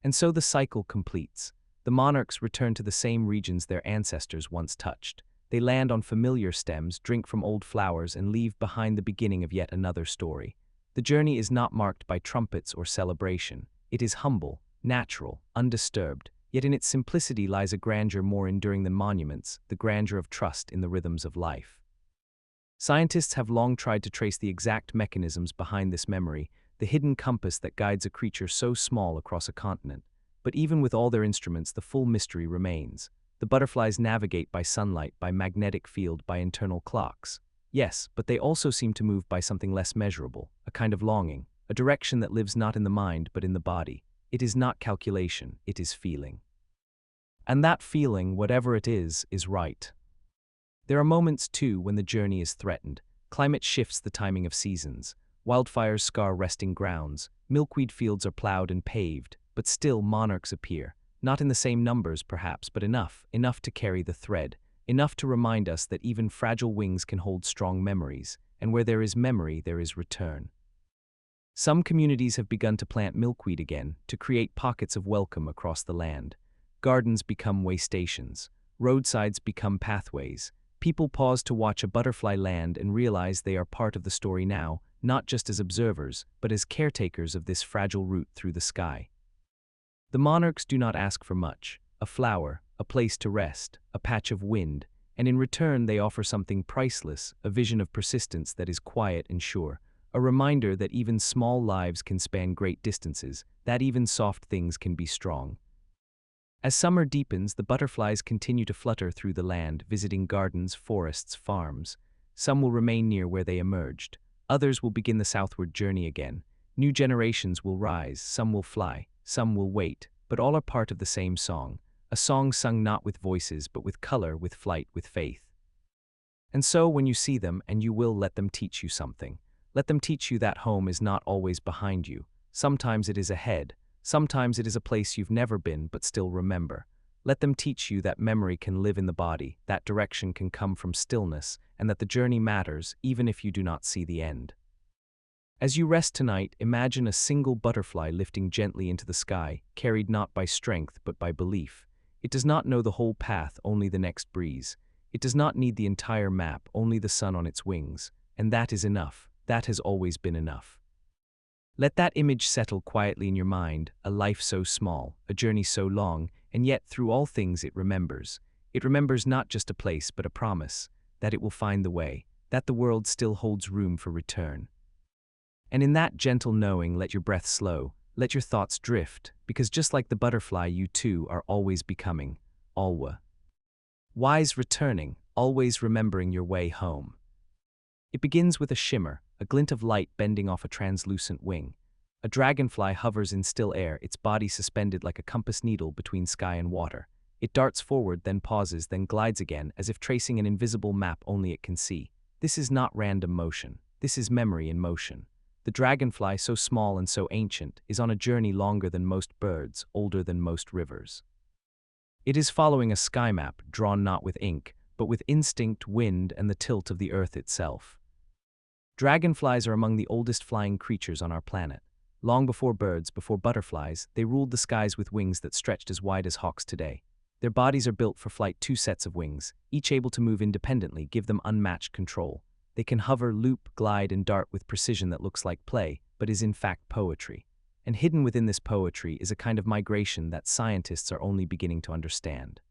Speaker 2: And so the cycle completes. The monarchs return to the same regions their ancestors once touched. They land on familiar stems, drink from old flowers, and leave behind the beginning of yet another story. The journey is not marked by trumpets or celebration. It is humble, natural, undisturbed, yet in its simplicity lies a grandeur more enduring than monuments, the grandeur of trust in the rhythms of life. Scientists have long tried to trace the exact mechanisms behind this memory, the hidden compass that guides a creature so small across a continent. But even with all their instruments, the full mystery remains. The butterflies navigate by sunlight, by magnetic field, by internal clocks. Yes, but they also seem to move by something less measurable, a kind of longing, a direction that lives not in the mind but in the body. It is not calculation, it is feeling. And that feeling, whatever it is right. There are moments, too, when the journey is threatened. Climate shifts the timing of seasons. Wildfires scar resting grounds. Milkweed fields are plowed and paved, but still monarchs appear. Not in the same numbers, perhaps, but enough to carry the thread, enough to remind us that even fragile wings can hold strong memories, and where there is memory, there is return. Some communities have begun to plant milkweed again, to create pockets of welcome across the land. Gardens become way stations. Roadsides become pathways. People pause to watch a butterfly land and realize they are part of the story now, not just as observers, but as caretakers of this fragile route through the sky. The monarchs do not ask for much: a flower, a place to rest, a patch of wind, and in return they offer something priceless, a vision of persistence that is quiet and sure, a reminder that even small lives can span great distances, that even soft things can be strong. As summer deepens, the butterflies continue to flutter through the land, visiting gardens, forests, farms. Some will remain near where they emerged. Others will begin the southward journey again. New generations will rise, some will fly, some will wait, but all are part of the same song, a song sung not with voices, but with color, with flight, with faith. And so, when you see them, and you will, let them teach you something. Let them teach you that home is not always behind you. Sometimes it is ahead. Sometimes it is a place you've never been but still remember. Let them teach you that memory can live in the body, that direction can come from stillness, and that the journey matters even if you do not see the end. As you rest tonight, imagine a single butterfly lifting gently into the sky, carried not by strength but by belief. It does not know the whole path, only the next breeze. It does not need the entire map, only the sun on its wings. And that is enough. That has always been enough. Let that image settle quietly in your mind, a life so small, a journey so long, and yet through all things it remembers. It remembers not just a place but a promise, that it will find the way, that the world still holds room for return. And in that gentle knowing, let your breath slow, let your thoughts drift, because just like the butterfly, you too are always becoming, always. Wise returning, always remembering your way home. It begins with a shimmer, a glint of light bending off a translucent wing. A dragonfly hovers in still air, its body suspended like a compass needle between sky and water. It darts forward, then pauses, then glides again, as if tracing an invisible map only it can see. This is not random motion. This is memory in motion. The dragonfly, so small and so ancient, is on a journey longer than most birds, older than most rivers. It is following a sky map, drawn not with ink, but with instinct, wind, and the tilt of the earth itself. Dragonflies are among the oldest flying creatures on our planet. Long before birds, before butterflies, they ruled the skies with wings that stretched as wide as hawks today. Their bodies are built for flight, two sets of wings, each able to move independently, give them unmatched control. They can hover, loop, glide, and dart with precision that looks like play, but is in fact poetry. And hidden within this poetry is a kind of migration that scientists are only beginning to understand.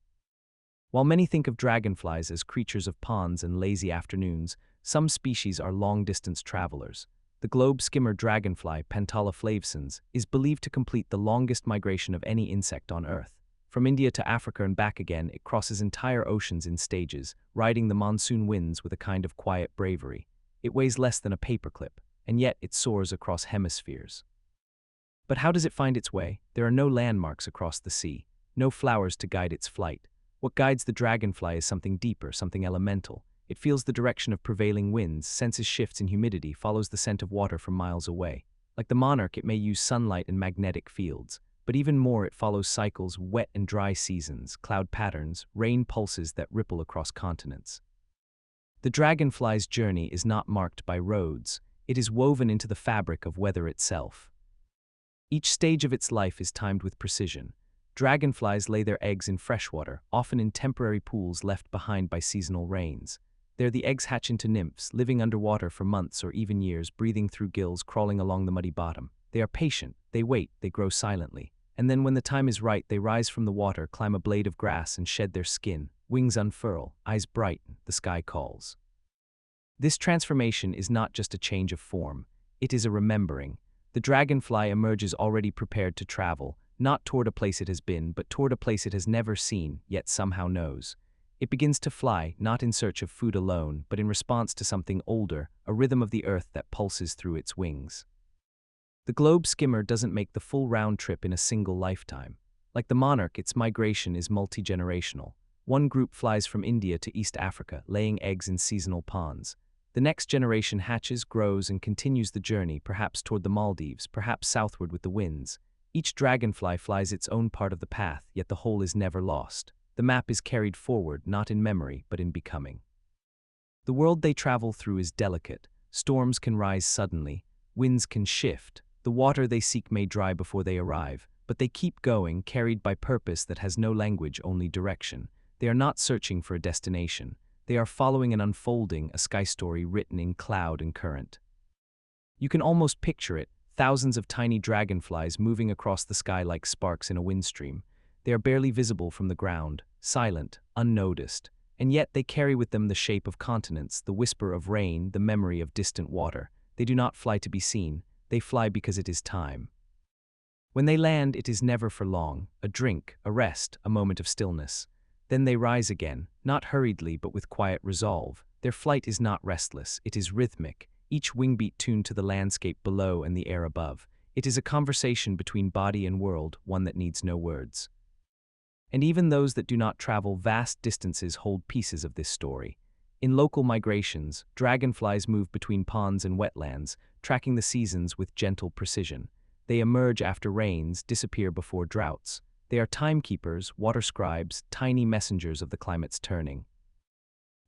Speaker 2: While many think of dragonflies as creatures of ponds and lazy afternoons, some species are long-distance travelers. The globe skimmer dragonfly, Pantala flavescens, is believed to complete the longest migration of any insect on Earth. From India to Africa and back again, it crosses entire oceans in stages, riding the monsoon winds with a kind of quiet bravery. It weighs less than a paperclip, and yet it soars across hemispheres. But how does it find its way? There are no landmarks across the sea, no flowers to guide its flight. What guides the dragonfly is something deeper, something elemental. It feels the direction of prevailing winds, senses shifts in humidity, follows the scent of water from miles away. Like the monarch, it may use sunlight and magnetic fields. But even more, it follows cycles, wet and dry seasons, cloud patterns, rain pulses that ripple across continents. The dragonfly's journey is not marked by roads. It is woven into the fabric of weather itself. Each stage of its life is timed with precision. Dragonflies lay their eggs in freshwater, often in temporary pools left behind by seasonal rains. There the eggs hatch into nymphs, living underwater for months or even years, breathing through gills, crawling along the muddy bottom. They are patient, they wait, they grow silently. And then when the time is right, they rise from the water, climb a blade of grass and shed their skin. Wings unfurl, eyes brighten, the sky calls. This transformation is not just a change of form, it is a remembering. The dragonfly emerges already prepared to travel, not toward a place it has been, but toward a place it has never seen, yet somehow knows. It begins to fly, not in search of food alone, but in response to something older, a rhythm of the earth that pulses through its wings. The globe skimmer doesn't make the full round trip in a single lifetime. Like the monarch, its migration is multi-generational. One group flies from India to East Africa, laying eggs in seasonal ponds. The next generation hatches, grows, and continues the journey, perhaps toward the Maldives, perhaps southward with the winds. Each dragonfly flies its own part of the path, yet the whole is never lost. The map is carried forward, not in memory, but in becoming. The world they travel through is delicate. Storms can rise suddenly, winds can shift. The water they seek may dry before they arrive, but they keep going, carried by purpose that has no language, only direction. They are not searching for a destination. They are following an unfolding, a sky story written in cloud and current. You can almost picture it, thousands of tiny dragonflies moving across the sky like sparks in a windstream. They are barely visible from the ground, silent, unnoticed, and yet they carry with them the shape of continents, the whisper of rain, the memory of distant water. They do not fly to be seen, they fly because it is time. When they land, it is never for long, a drink, a rest, a moment of stillness. Then they rise again, not hurriedly but with quiet resolve. Their flight is not restless, it is rhythmic, each wingbeat tuned to the landscape below and the air above. It is a conversation between body and world, one that needs no words. And even those that do not travel vast distances hold pieces of this story. In local migrations, dragonflies move between ponds and wetlands, tracking the seasons with gentle precision. They emerge after rains, disappear before droughts. They are timekeepers, water scribes, tiny messengers of the climate's turning.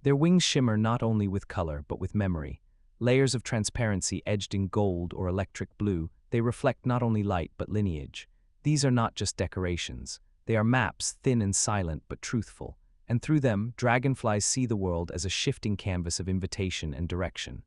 Speaker 2: Their wings shimmer not only with color, but with memory. Layers of transparency edged in gold or electric blue, they reflect not only light but lineage. These are not just decorations. They are maps, thin and silent but truthful. And through them, dragonflies see the world as a shifting canvas of invitation and direction.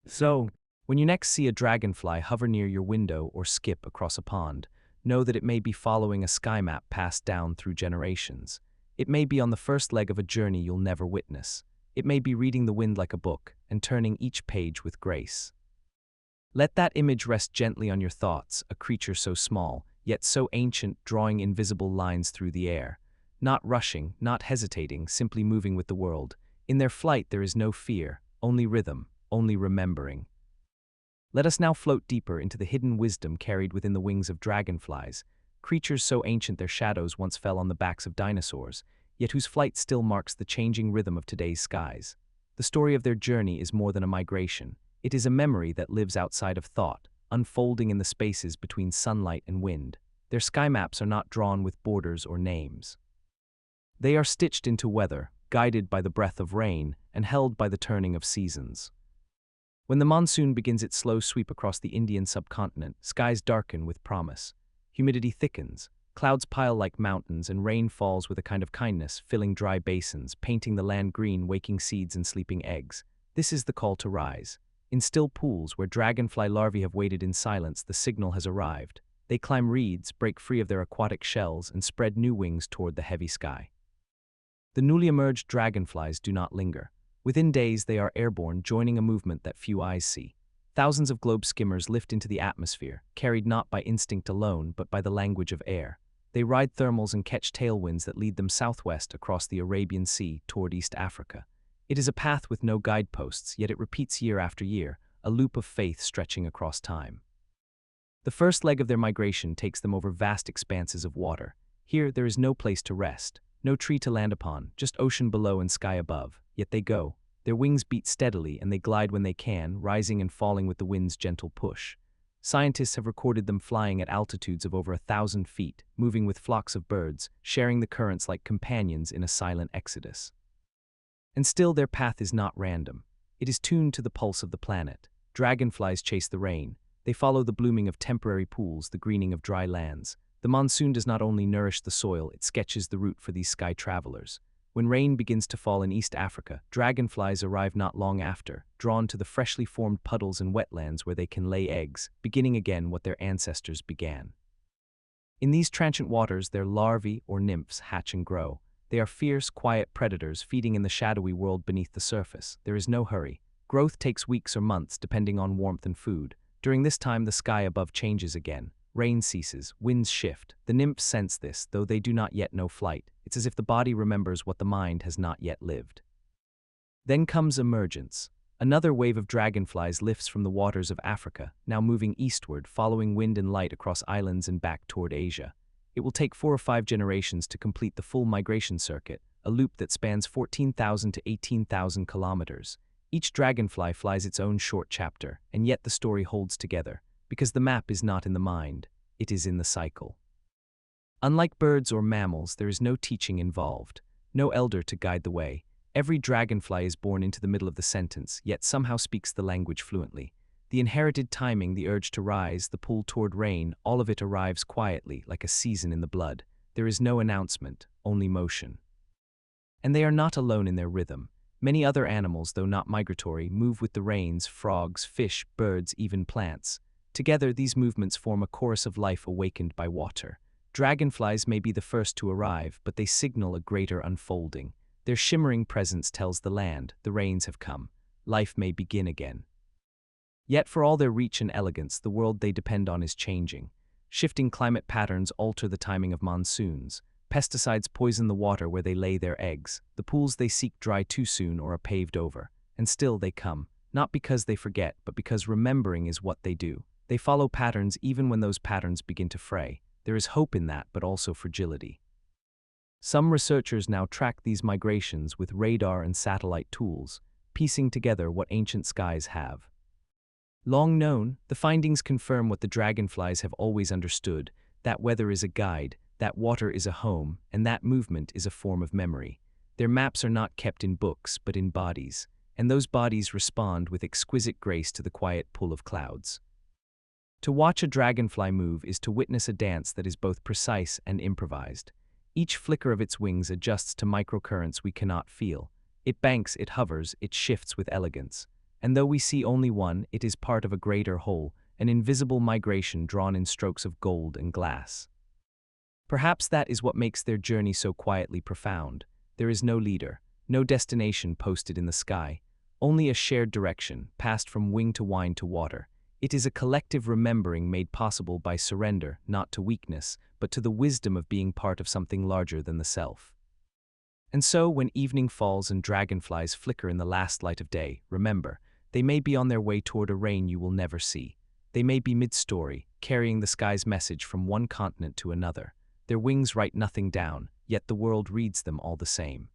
Speaker 2: So, when you next see a dragonfly hover near your window or skip across a pond, know that it may be following a sky map passed down through generations. It may be on the first leg of a journey you'll never witness. It may be reading the wind like a book and turning each page with grace. Let that image rest gently on your thoughts, a creature so small, yet so ancient, drawing invisible lines through the air. Not rushing, not hesitating, simply moving with the world. In their flight there is no fear, only rhythm, only remembering. Let us now float deeper into the hidden wisdom carried within the wings of dragonflies, creatures so ancient their shadows once fell on the backs of dinosaurs, yet whose flight still marks the changing rhythm of today's skies. The story of their journey is more than a migration. It is a memory that lives outside of thought, unfolding in the spaces between sunlight and wind. Their sky maps are not drawn with borders or names. They are stitched into weather, guided by the breath of rain, and held by the turning of seasons. When the monsoon begins its slow sweep across the Indian subcontinent, skies darken with promise. Humidity thickens, clouds pile like mountains, and rain falls with a kind of kindness, filling dry basins, painting the land green, waking seeds and sleeping eggs. This is the call to rise. In still pools where dragonfly larvae have waited in silence, the signal has arrived. They climb reeds, break free of their aquatic shells, and spread new wings toward the heavy sky. The newly emerged dragonflies do not linger. Within days, they are airborne, joining a movement that few eyes see. Thousands of globe skimmers lift into the atmosphere, carried not by instinct alone, but by the language of air. They ride thermals and catch tailwinds that lead them southwest across the Arabian Sea toward East Africa. It is a path with no guideposts, yet it repeats year after year, a loop of faith stretching across time. The first leg of their migration takes them over vast expanses of water. Here, there is no place to rest, no tree to land upon, just ocean below and sky above. Yet they go. Their wings beat steadily, and they glide when they can, rising and falling with the wind's gentle push. Scientists have recorded them flying at altitudes of over 1,000 feet, moving with flocks of birds, sharing the currents like companions in a silent exodus. And still their path is not random. It is tuned to the pulse of the planet. Dragonflies chase the rain. They follow the blooming of temporary pools, the greening of dry lands. The monsoon does not only nourish the soil, it sketches the route for these sky travelers. When rain begins to fall in East Africa, dragonflies arrive not long after, drawn to the freshly formed puddles and wetlands where they can lay eggs, beginning again what their ancestors began. In these transient waters, their larvae or nymphs hatch and grow. They are fierce, quiet predators feeding in the shadowy world beneath the surface. There is no hurry. Growth takes weeks or months depending on warmth and food. During this time, the sky above changes again. Rain ceases, winds shift. The nymphs sense this, though they do not yet know flight. It's as if the body remembers what the mind has not yet lived. Then comes emergence. Another wave of dragonflies lifts from the waters of Africa, now moving eastward, following wind and light across islands and back toward Asia. It will take 4 or 5 generations to complete the full migration circuit, a loop that spans 14,000 to 18,000 kilometers. Each dragonfly flies its own short chapter, and yet the story holds together. Because the map is not in the mind, it is in the cycle. Unlike birds or mammals, there is no teaching involved, no elder to guide the way. Every dragonfly is born into the middle of the sentence, yet somehow speaks the language fluently. The inherited timing, the urge to rise, the pull toward rain, all of it arrives quietly, like a season in the blood. There is no announcement, only motion. And they are not alone in their rhythm. Many other animals, though not migratory, move with the rains: frogs, fish, birds, even plants. Together, these movements form a chorus of life awakened by water. Dragonflies may be the first to arrive, but they signal a greater unfolding. Their shimmering presence tells the land, the rains have come. Life may begin again. Yet for all their reach and elegance, the world they depend on is changing. Shifting climate patterns alter the timing of monsoons. Pesticides poison the water where they lay their eggs. The pools they seek dry too soon or are paved over. And still they come, not because they forget, but because remembering is what they do. They follow patterns even when those patterns begin to fray. There is hope in that, but also fragility. Some researchers now track these migrations with radar and satellite tools, piecing together what ancient skies have. Long known, the findings confirm what the dragonflies have always understood, that weather is a guide, that water is a home, and that movement is a form of memory. Their maps are not kept in books, but in bodies, and those bodies respond with exquisite grace to the quiet pull of clouds. To watch a dragonfly move is to witness a dance that is both precise and improvised. Each flicker of its wings adjusts to microcurrents we cannot feel. It banks, it hovers, it shifts with elegance. And though we see only one, it is part of a greater whole, an invisible migration drawn in strokes of gold and glass. Perhaps that is what makes their journey so quietly profound. There is no leader, no destination posted in the sky, only a shared direction, passed from wing to wine to water. It is a collective remembering made possible by surrender, not to weakness, but to the wisdom of being part of something larger than the self. And so, when evening falls and dragonflies flicker in the last light of day, remember, they may be on their way toward a rain you will never see. They may be mid-story, carrying the sky's message from one continent to another. Their wings write nothing down, yet the world reads them all the same.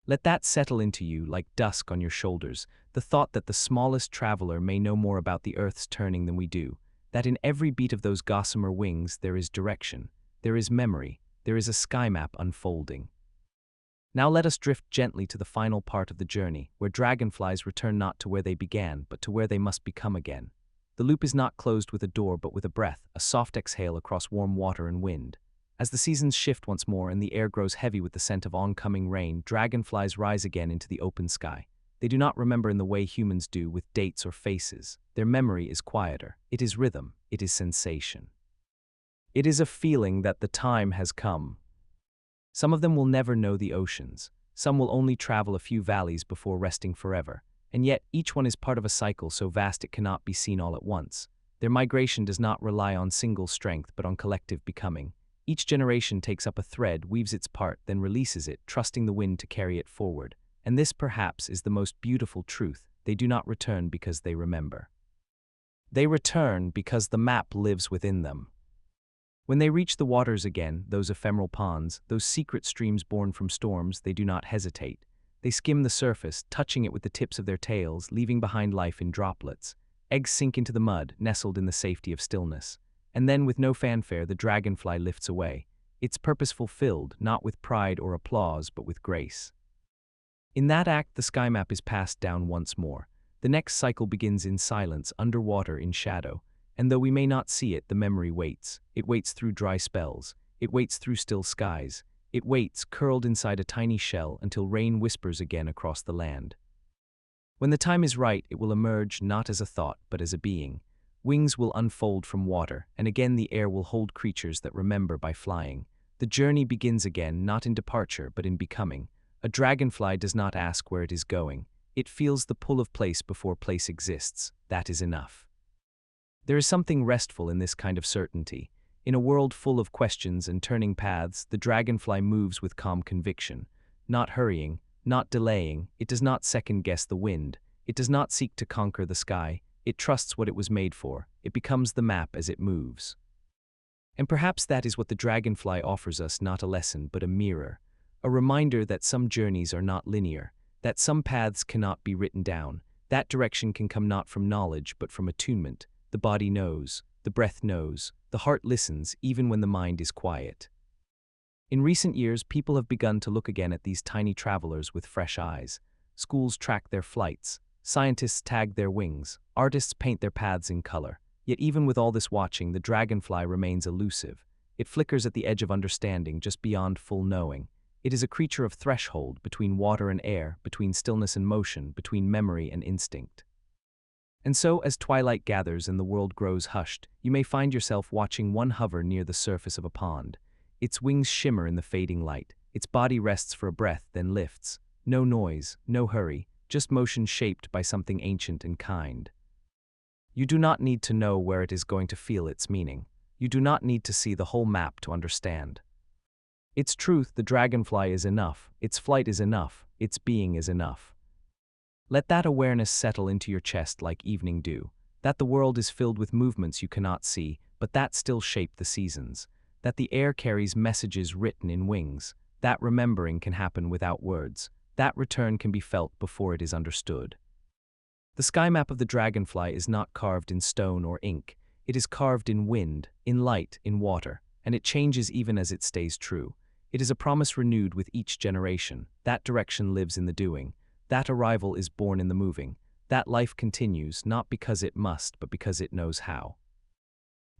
Speaker 2: Let that settle into you like dusk on your shoulders, the thought that the smallest traveler may know more about the Earth's turning than we do, that in every beat of those gossamer wings there is direction, there is memory, there is a sky map unfolding. Now let us drift gently to the final part of the journey, where dragonflies return not to where they began, but to where they must become again. The loop is not closed with a door, but with a breath, a soft exhale across warm water and wind. As the seasons shift once more and the air grows heavy with the scent of oncoming rain, dragonflies rise again into the open sky. They do not remember in the way humans do, with dates or faces. Their memory is quieter. It is rhythm. It is sensation. It is a feeling that the time has come. Some of them will never know the oceans. Some will only travel a few valleys before resting forever. And yet, each one is part of a cycle so vast it cannot be seen all at once. Their migration does not rely on single strength, but on collective becoming. Each generation takes up a thread, weaves its part, then releases it, trusting the wind to carry it forward. And this, perhaps, is the most beautiful truth. They do not return because they remember. They return because the map lives within them. When they reach the waters again, those ephemeral ponds, those secret streams born from storms, they do not hesitate. They skim the surface, touching it with the tips of their tails, leaving behind life in droplets. Eggs sink into the mud, nestled in the safety of stillness. And then, with no fanfare, the dragonfly lifts away, its purpose fulfilled, not with pride or applause, but with grace. In that act, the sky map is passed down once more. The next cycle begins in silence, underwater, in shadow. And though we may not see it, the memory waits. It waits through dry spells. It waits through still skies. It waits, curled inside a tiny shell, until rain whispers again across the land. When the time is right, it will emerge not as a thought, but as a being. Wings will unfold from water, and again the air will hold creatures that remember by flying. The journey begins again, not in departure, but in becoming. A dragonfly does not ask where it is going. It feels the pull of place before place exists. That is enough. There is something restful in this kind of certainty. In a world full of questions and turning paths, the dragonfly moves with calm conviction. Not hurrying, not delaying, it does not second-guess the wind. It does not seek to conquer the sky. It trusts what it was made for. It becomes the map as it moves. And perhaps that is what the dragonfly offers us, not a lesson, but a mirror. A reminder that some journeys are not linear, that some paths cannot be written down. That direction can come not from knowledge, but from attunement. The body knows, the breath knows, the heart listens, even when the mind is quiet. In recent years, people have begun to look again at these tiny travelers with fresh eyes. Schools track their flights. Scientists tag their wings. Artists paint their paths in color. Yet even with all this watching, the dragonfly remains elusive. It flickers at the edge of understanding, just beyond full knowing. It is a creature of threshold, between water and air, between stillness and motion, between memory and instinct. And so, as twilight gathers and the world grows hushed, you may find yourself watching one hover near the surface of a pond. Its wings shimmer in the fading light. Its body rests for a breath, then lifts. No noise, no hurry, just motion shaped by something ancient and kind. You do not need to know where it is going to feel its meaning. You do not need to see the whole map to understand. Its truth, the dragonfly is enough, its flight is enough, its being is enough. Let that awareness settle into your chest like evening dew, that the world is filled with movements you cannot see, but that still shape the seasons, that the air carries messages written in wings, that remembering can happen without words, that return can be felt before it is understood. The sky map of the dragonfly is not carved in stone or ink, it is carved in wind, in light, in water, and it changes even as it stays true. It is a promise renewed with each generation. That direction lives in the doing. That arrival is born in the moving. That life continues, not because it must, but because it knows how.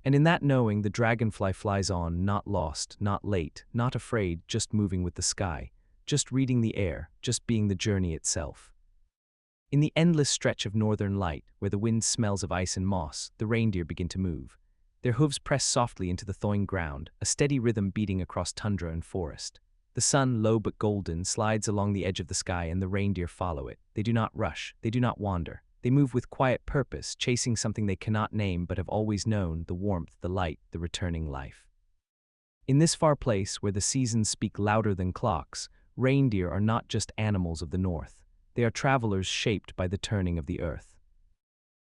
Speaker 2: And in that knowing, the dragonfly flies on, not lost, not late, not afraid, just moving with the sky, just reading the air, just being the journey itself. In the endless stretch of northern light, where the wind smells of ice and moss, the reindeer begin to move. Their hooves press softly into the thawing ground, a steady rhythm beating across tundra and forest. The sun, low but golden, slides along the edge of the sky and the reindeer follow it. They do not rush, they do not wander. They move with quiet purpose, chasing something they cannot name but have always known, the warmth, the light, the returning life. In this far place, where the seasons speak louder than clocks, reindeer are not just animals of the north. They are travelers shaped by the turning of the earth.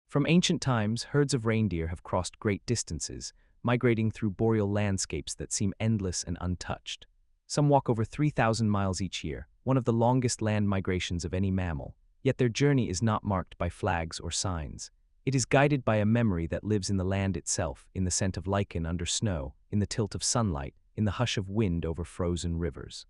Speaker 2: From ancient times, herds of reindeer have crossed great distances, migrating through boreal landscapes that seem endless and untouched. Some walk over 3,000 miles each year, one of the longest land migrations of any mammal, yet their journey is not marked by flags or signs. It is guided by a memory that lives in the land itself, in the scent of lichen under snow, in the tilt of sunlight, in the hush of wind over frozen rivers.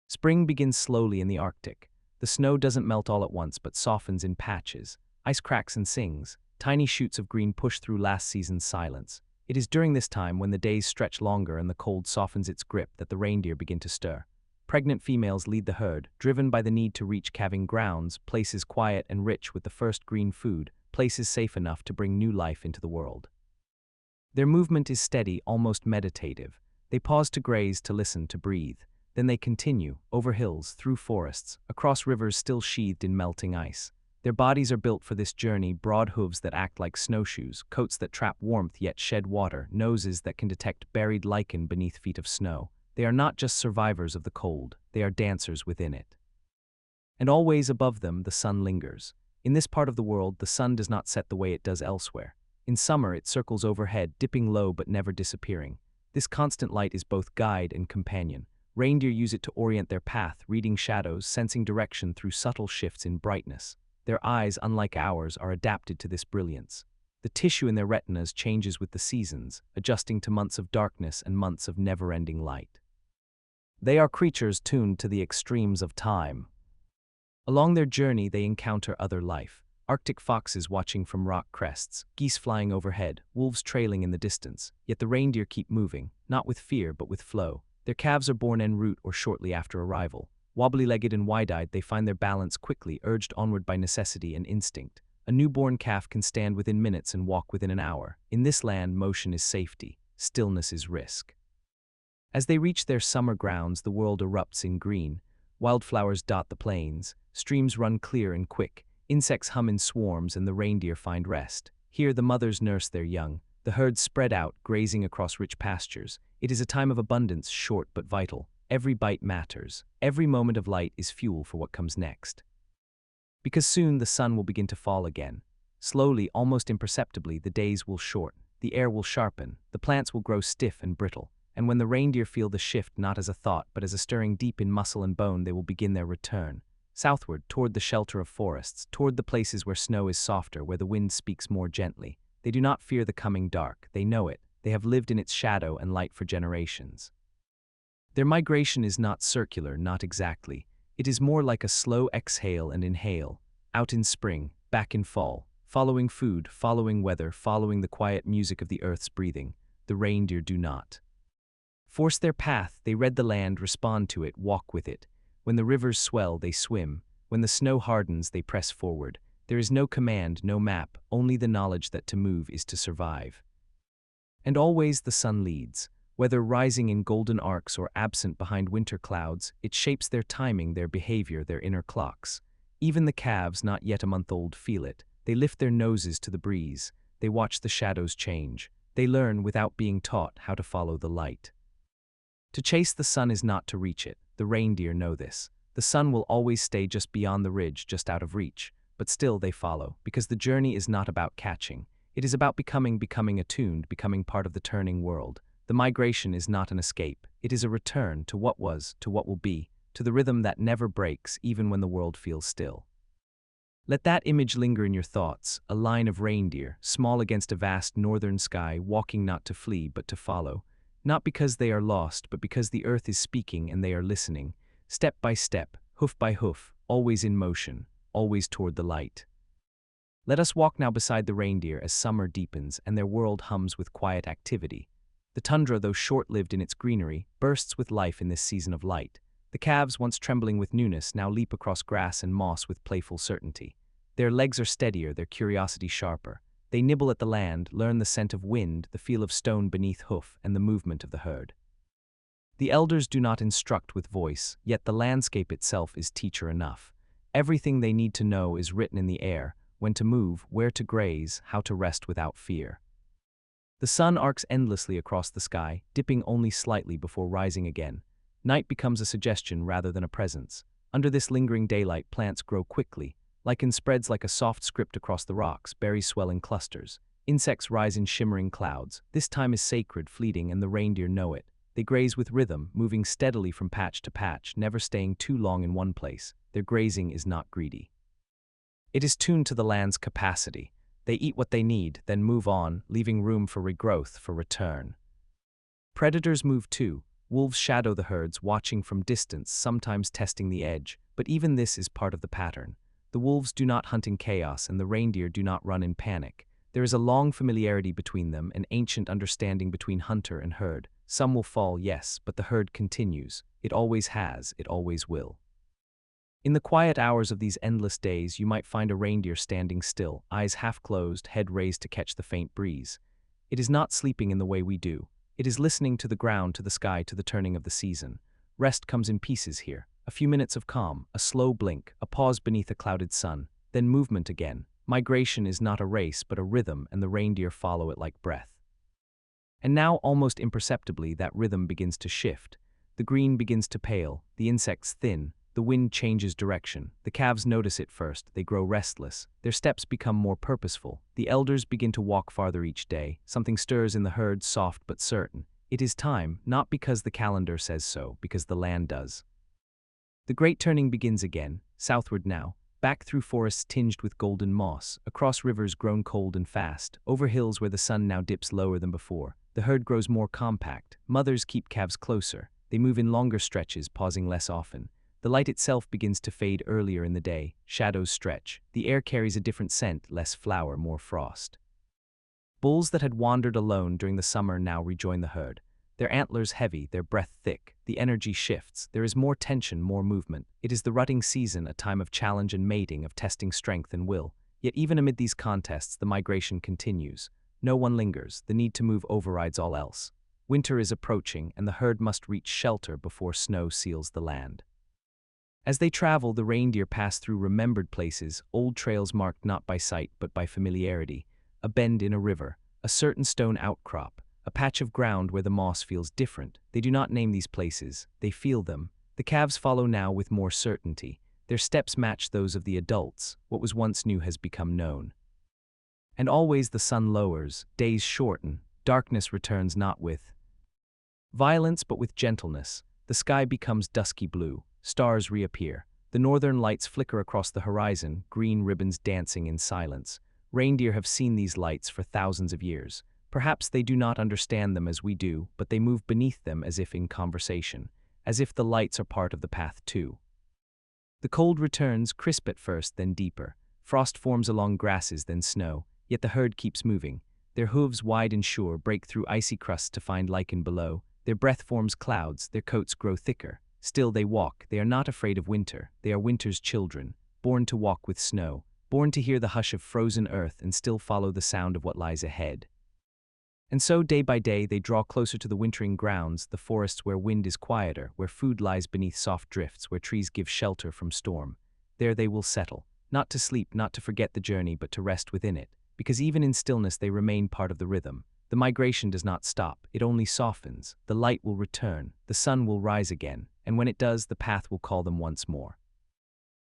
Speaker 2: Spring begins slowly in the Arctic. The snow doesn't melt all at once but softens in patches. Ice cracks and sings. Tiny shoots of green push through last season's silence. It is during this time, when the days stretch longer and the cold softens its grip, that the reindeer begin to stir. Pregnant females lead the herd, driven by the need to reach calving grounds, places quiet and rich with the first green food, places safe enough to bring new life into the world. Their movement is steady, almost meditative. They pause to graze, to listen, to breathe. Then they continue, over hills, through forests, across rivers still sheathed in melting ice. Their bodies are built for this journey, broad hooves that act like snowshoes, coats that trap warmth yet shed water, noses that can detect buried lichen beneath feet of snow. They are not just survivors of the cold, they are dancers within it. And always above them, the sun lingers. In this part of the world, the sun does not set the way it does elsewhere. In summer, it circles overhead, dipping low but never disappearing. This constant light is both guide and companion. Reindeer use it to orient their path, reading shadows, sensing direction through subtle shifts in brightness. Their eyes, unlike ours, are adapted to this brilliance. The tissue in their retinas changes with the seasons, adjusting to months of darkness and months of never-ending light. They are creatures tuned to the extremes of time. Along their journey, they encounter other life. Arctic foxes watching from rock crests, geese flying overhead, wolves trailing in the distance. Yet the reindeer keep moving, not with fear but with flow. Their calves are born en route or shortly after arrival. Wobbly-legged and wide-eyed, they find their balance quickly, urged onward by necessity and instinct. A newborn calf can stand within minutes and walk within an hour. In this land, motion is safety, stillness is risk. As they reach their summer grounds, the world erupts in green. Wildflowers dot the plains, streams run clear and quick, insects hum in swarms, and the reindeer find rest. Here the mothers nurse their young, the herds spread out, grazing across rich pastures. It is a time of abundance, short but vital. Every bite matters. Every moment of light is fuel for what comes next. Because soon the sun will begin to fall again. Slowly, almost imperceptibly, the days will shorten, the air will sharpen, the plants will grow stiff and brittle, and when the reindeer feel the shift not as a thought but as a stirring deep in muscle and bone, they will begin their return. Southward, toward the shelter of forests, toward the places where snow is softer, where the wind speaks more gently. They do not fear the coming dark, they know it. They have lived in its shadow and light for generations. Their migration is not circular, not exactly. It is more like a slow exhale and inhale, out in spring, back in fall, following food, following weather, following the quiet music of the earth's breathing. The reindeer do not force their path, they read the land, respond to it, walk with it. When the rivers swell, they swim. When the snow hardens, they press forward. There is no command, no map, only the knowledge that to move is to survive. And always the sun leads. Whether rising in golden arcs or absent behind winter clouds, it shapes their timing, their behavior, their inner clocks. Even the calves, not yet a month old, feel it. They lift their noses to the breeze. They watch the shadows change. They learn, without being taught, how to follow the light. To chase the sun is not to reach it. The reindeer know this. The sun will always stay just beyond the ridge, just out of reach. But still they follow, because the journey is not about catching. It is about becoming attuned, becoming part of the turning world. The migration is not an escape. It is a return to what was, to what will be, to the rhythm that never breaks, even when the world feels still. Let that image linger in your thoughts, a line of reindeer, small against a vast northern sky, walking not to flee but to follow. Not because they are lost, but because the earth is speaking and they are listening. Step by step, hoof by hoof, always in motion, always toward the light. Let us walk now beside the reindeer as summer deepens and their world hums with quiet activity. The tundra, though short-lived in its greenery, bursts with life in this season of light. The calves, once trembling with newness, now leap across grass and moss with playful certainty. Their legs are steadier, their curiosity sharper. They nibble at the land, learn the scent of wind, the feel of stone beneath hoof, and the movement of the herd. The elders do not instruct with voice, yet the landscape itself is teacher enough. Everything they need to know is written in the air: when to move, where to graze, how to rest without fear. The sun arcs endlessly across the sky, dipping only slightly before rising again. Night becomes a suggestion rather than a presence. Under this lingering daylight, plants grow quickly. Lichen spreads like a soft script across the rocks, berries swell in clusters. Insects rise in shimmering clouds. This time is sacred, fleeting, and the reindeer know it. They graze with rhythm, moving steadily from patch to patch, never staying too long in one place. Their grazing is not greedy. It is tuned to the land's capacity. They eat what they need, then move on, leaving room for regrowth, for return. Predators move too. Wolves shadow the herds, watching from distance, sometimes testing the edge, but even this is part of the pattern. The wolves do not hunt in chaos, and the reindeer do not run in panic. There is a long familiarity between them, an ancient understanding between hunter and herd. Some will fall, yes, but the herd continues. It always has, it always will. In the quiet hours of these endless days, you might find a reindeer standing still, eyes half closed, head raised to catch the faint breeze. It is not sleeping in the way we do. It is listening to the ground, to the sky, to the turning of the season. Rest comes in pieces here. A few minutes of calm, a slow blink, a pause beneath a clouded sun, then movement again. Migration is not a race, but a rhythm, and the reindeer follow it like breath. And now, almost imperceptibly, that rhythm begins to shift. The green begins to pale, the insects thin, the wind changes direction. The calves notice it first, they grow restless. Their steps become more purposeful. The elders begin to walk farther each day. Something stirs in the herd, soft but certain. It is time, not because the calendar says so, because the land does. The great turning begins again, southward now, back through forests tinged with golden moss, across rivers grown cold and fast, over hills where the sun now dips lower than before. The herd grows more compact. Mothers keep calves closer. They move in longer stretches, pausing less often. The light itself begins to fade earlier in the day. Shadows stretch. The air carries a different scent, less flower, more frost. Bulls that had wandered alone during the summer now rejoin the herd. Their antlers heavy, their breath thick. The energy shifts. There is more tension, more movement. It is the rutting season, a time of challenge and mating, of testing strength and will. Yet even amid these contests, the migration continues. No one lingers. The need to move overrides all else. Winter is approaching, and the herd must reach shelter before snow seals the land. As they travel, the reindeer pass through remembered places, old trails marked not by sight but by familiarity. A bend in a river, a certain stone outcrop, a patch of ground where the moss feels different. They do not name these places, they feel them. The calves follow now with more certainty. Their steps match those of the adults. What was once new has become known. And always the sun lowers, days shorten, darkness returns not with violence but with gentleness. The sky becomes dusky blue. Stars reappear. The northern lights flicker across the horizon, green ribbons dancing in silence. Reindeer have seen these lights for thousands of years. Perhaps they do not understand them as we do, but they move beneath them as if in conversation, as if the lights are part of the path too. The cold returns, crisp at first, then deeper. Frost forms along grasses, then snow, yet the herd keeps moving. Their hooves, wide and sure, break through icy crusts to find lichen below. Their breath forms clouds, their coats grow thicker. Still they walk. They are not afraid of winter. They are winter's children, born to walk with snow, born to hear the hush of frozen earth and still follow the sound of what lies ahead. And so, day by day, they draw closer to the wintering grounds, the forests where wind is quieter, where food lies beneath soft drifts, where trees give shelter from storm. There they will settle, not to sleep, not to forget the journey, but to rest within it, because even in stillness they remain part of the rhythm. The migration does not stop, it only softens. The light will return, the sun will rise again, and when it does, the path will call them once more.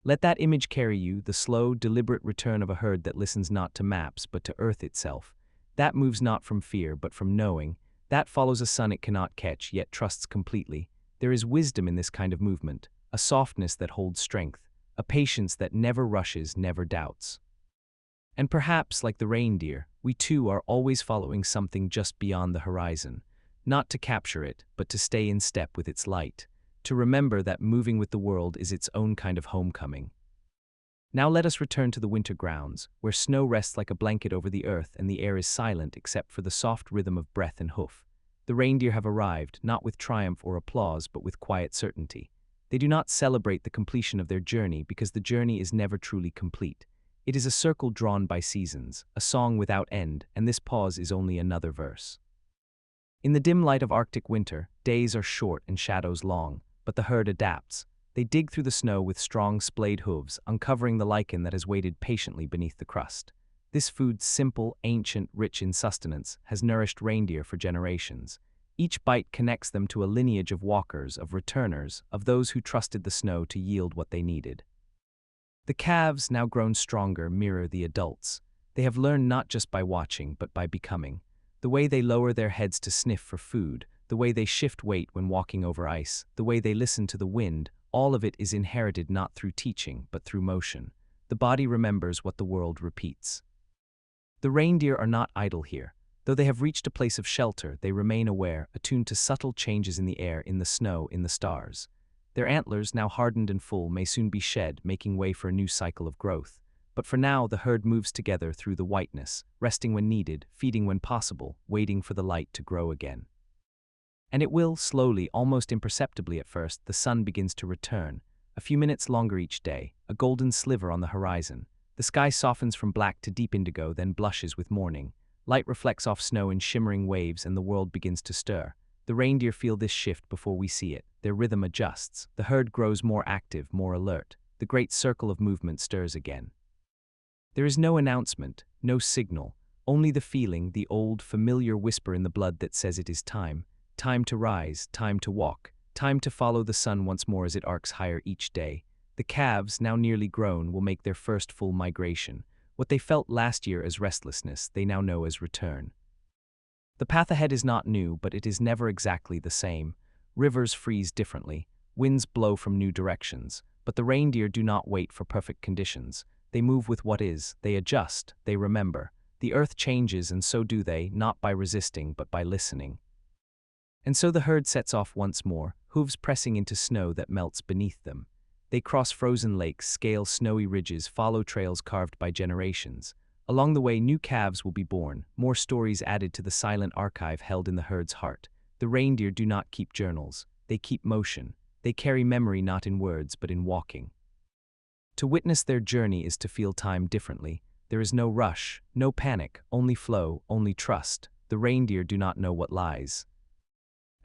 Speaker 2: Let that image carry you, the slow, deliberate return of a herd that listens not to maps but to earth itself. That moves not from fear but from knowing. That follows a sun it cannot catch, yet trusts completely. There is wisdom in this kind of movement, a softness that holds strength, a patience that never rushes, never doubts. And perhaps, like the reindeer, we too are always following something just beyond the horizon, not to capture it, but to stay in step with its light, to remember that moving with the world is its own kind of homecoming. Now let us return to the winter grounds, where snow rests like a blanket over the earth and the air is silent except for the soft rhythm of breath and hoof. The reindeer have arrived, not with triumph or applause, but with quiet certainty. They do not celebrate the completion of their journey because the journey is never truly complete. It is a circle drawn by seasons, a song without end, and this pause is only another verse. In the dim light of Arctic winter, days are short and shadows long, but the herd adapts. They dig through the snow with strong, splayed hooves, uncovering the lichen that has waited patiently beneath the crust. This food, simple, ancient, rich in sustenance, has nourished reindeer for generations. Each bite connects them to a lineage of walkers, of returners, of those who trusted the snow to yield what they needed. The calves, now grown stronger, mirror the adults. They have learned not just by watching, but by becoming. The way they lower their heads to sniff for food, the way they shift weight when walking over ice, the way they listen to the wind, all of it is inherited not through teaching, but through motion. The body remembers what the world repeats. The reindeer are not idle here. Though they have reached a place of shelter, they remain aware, attuned to subtle changes in the air, in the snow, in the stars. Their antlers, now hardened and full, may soon be shed, making way for a new cycle of growth. But for now, the herd moves together through the whiteness, resting when needed, feeding when possible, waiting for the light to grow again. And it will, slowly, almost imperceptibly at first, the sun begins to return. A few minutes longer each day, a golden sliver on the horizon. The sky softens from black to deep indigo, then blushes with morning. Light reflects off snow in shimmering waves, and the world begins to stir. The reindeer feel this shift before we see it. Their rhythm adjusts. The herd grows more active, more alert. The great circle of movement stirs again. There is no announcement, no signal, only the feeling, the old, familiar whisper in the blood that says it is time. Time to rise, time to walk, time to follow the sun once more as it arcs higher each day. The calves, now nearly grown, will make their first full migration. What they felt last year as restlessness, they now know as return. The path ahead is not new, but it is never exactly the same. Rivers freeze differently, winds blow from new directions, but the reindeer do not wait for perfect conditions. They move with what is, they adjust, they remember. The earth changes, and so do they, not by resisting, but by listening. And so the herd sets off once more, hooves pressing into snow that melts beneath them. They cross frozen lakes, scale snowy ridges, follow trails carved by generations. Along the way, new calves will be born, more stories added to the silent archive held in the herd's heart. The reindeer do not keep journals, they keep motion. They carry memory not in words, but in walking. To witness their journey is to feel time differently. There is no rush, no panic, only flow, only trust. The reindeer do not know what lies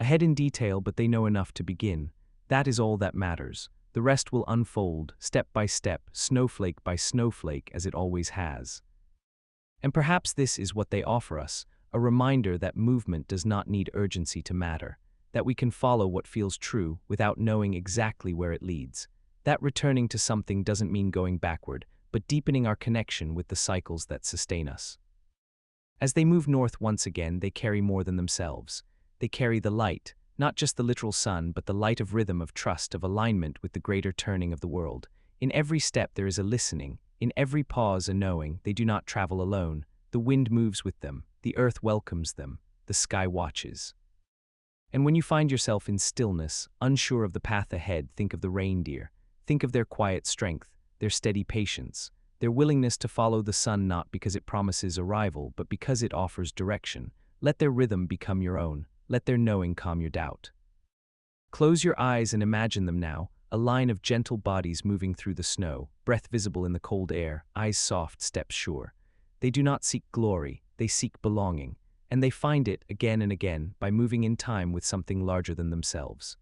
Speaker 2: ahead in detail, but they know enough to begin. That is all that matters. The rest will unfold, step by step, snowflake by snowflake, as it always has. And perhaps this is what they offer us, a reminder that movement does not need urgency to matter, that we can follow what feels true without knowing exactly where it leads. That returning to something doesn't mean going backward, but deepening our connection with the cycles that sustain us. As they move north once again, they carry more than themselves. They carry the light, not just the literal sun, but the light of rhythm, of trust, of alignment with the greater turning of the world. In every step there is a listening, in every pause a knowing. They do not travel alone. The wind moves with them, the earth welcomes them, the sky watches. And when you find yourself in stillness, unsure of the path ahead, think of the reindeer. Think of their quiet strength, their steady patience, their willingness to follow the sun not because it promises arrival, but because it offers direction. Let their rhythm become your own. Let their knowing calm your doubt. Close your eyes and imagine them now, a line of gentle bodies moving through the snow, breath visible in the cold air, eyes soft, steps sure. They do not seek glory, they seek belonging, and they find it again and again by moving in time with something larger than themselves.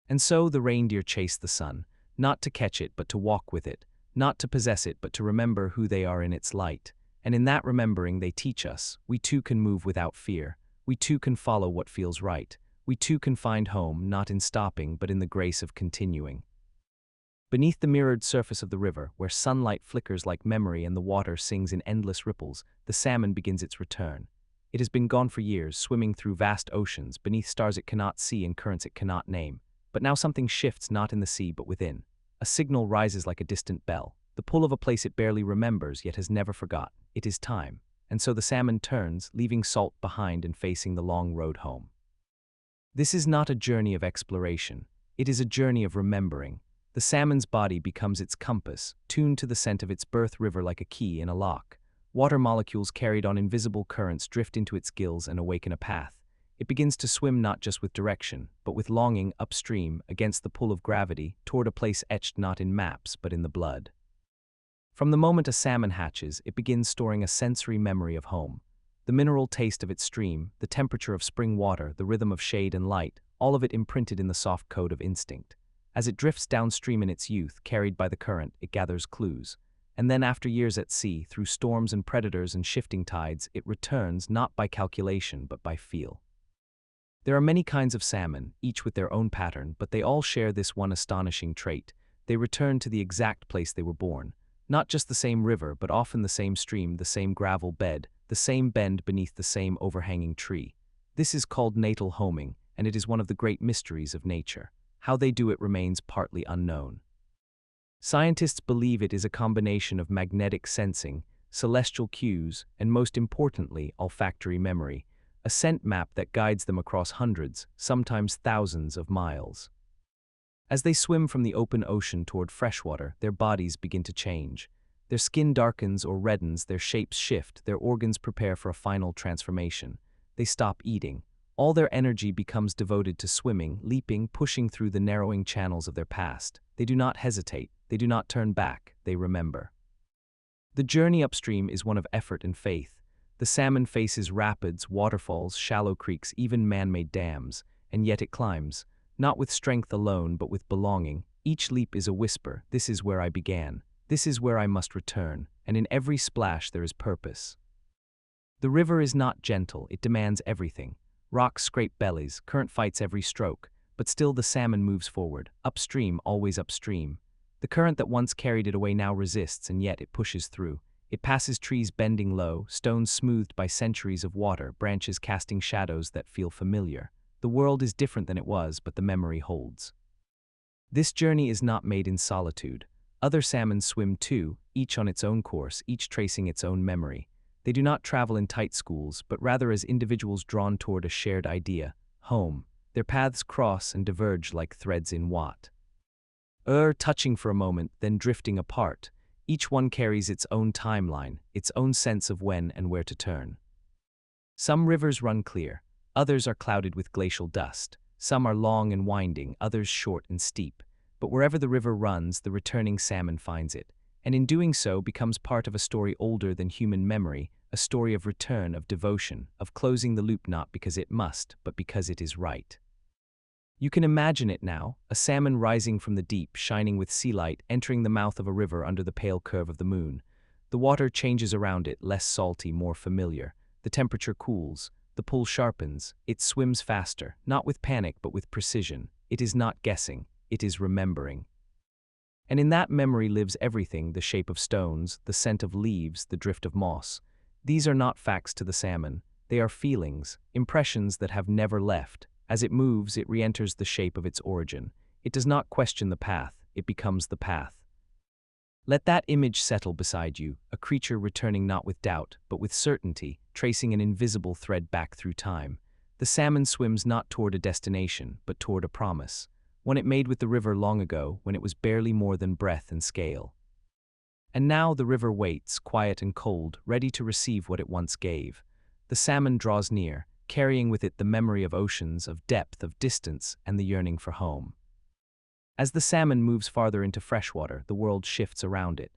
Speaker 2: And so the reindeer chase the sun, not to catch it but to walk with it, not to possess it but to remember who they are in its light. And in that remembering, they teach us, we too can move without fear. We too can follow what feels right. We too can find home, not in stopping, but in the grace of continuing. Beneath the mirrored surface of the river, where sunlight flickers like memory and the water sings in endless ripples, the salmon begins its return. It has been gone for years, swimming through vast oceans, beneath stars it cannot see and currents it cannot name. But now something shifts, not in the sea, but within. A signal rises like a distant bell, the pull of a place it barely remembers, yet has never forgotten. It is time. And so the salmon turns, leaving salt behind and facing the long road home. This is not a journey of exploration. It is a journey of remembering. The salmon's body becomes its compass, tuned to the scent of its birth river like a key in a lock. Water molecules carried on invisible currents drift into its gills and awaken a path. It begins to swim not just with direction, but with longing upstream, against the pull of gravity, toward a place etched not in maps, but in the blood. From the moment a salmon hatches, it begins storing a sensory memory of home. The mineral taste of its stream, the temperature of spring water, the rhythm of shade and light, all of it imprinted in the soft code of instinct. As it drifts downstream in its youth, carried by the current, it gathers clues. And then after years at sea, through storms and predators and shifting tides, it returns not by calculation but by feel. There are many kinds of salmon, each with their own pattern, but they all share this one astonishing trait. They return to the exact place they were born. Not just the same river, but often the same stream, the same gravel bed, the same bend beneath the same overhanging tree. This is called natal homing, and it is one of the great mysteries of nature. How they do it remains partly unknown. Scientists believe it is a combination of magnetic sensing, celestial cues, and most importantly, olfactory memory, a scent map that guides them across hundreds, sometimes thousands of miles. As they swim from the open ocean toward freshwater, their bodies begin to change. Their skin darkens or reddens, their shapes shift, their organs prepare for a final transformation. They stop eating. All their energy becomes devoted to swimming, leaping, pushing through the narrowing channels of their past. They do not hesitate. They do not turn back. They remember. The journey upstream is one of effort and faith. The salmon faces rapids, waterfalls, shallow creeks, even man-made dams, and yet it climbs. Not with strength alone, but with belonging. Each leap is a whisper, this is where I began. This is where I must return, and in every splash there is purpose. The river is not gentle, it demands everything. Rocks scrape bellies, current fights every stroke, but still the salmon moves forward, upstream, always upstream. The current that once carried it away now resists, and yet it pushes through. It passes trees bending low, stones smoothed by centuries of water, branches casting shadows that feel familiar. The world is different than it was, but the memory holds. This journey is not made in solitude. Other salmon swim too, each on its own course, each tracing its own memory. They do not travel in tight schools, but rather as individuals drawn toward a shared idea, home. Their paths cross and diverge like threads in watt. Touching for a moment, then drifting apart. Each one carries its own timeline, its own sense of when and where to turn. Some rivers run clear. Others are clouded with glacial dust. Some are long and winding, others short and steep. But wherever the river runs, the returning salmon finds it, and in doing so becomes part of a story older than human memory, a story of return, of devotion, of closing the loop not because it must, but because it is right. You can imagine it now, a salmon rising from the deep, shining with sea light, entering the mouth of a river under the pale curve of the moon. The water changes around it, less salty, more familiar. The temperature cools. The pull sharpens. It swims faster, not with panic but with precision. It is not guessing. It is remembering. And in that memory lives everything, the shape of stones, the scent of leaves, the drift of moss. These are not facts to the salmon. They are feelings, impressions that have never left. As it moves, it re-enters the shape of its origin. It does not question the path. It becomes the path. Let that image settle beside you, a creature returning not with doubt, but with certainty, tracing an invisible thread back through time. The salmon swims not toward a destination, but toward a promise. One it made with the river long ago, when it was barely more than breath and scale. And now the river waits, quiet and cold, ready to receive what it once gave. The salmon draws near, carrying with it the memory of oceans, of depth, of distance, and the yearning for home. As the salmon moves farther into freshwater, the world shifts around it.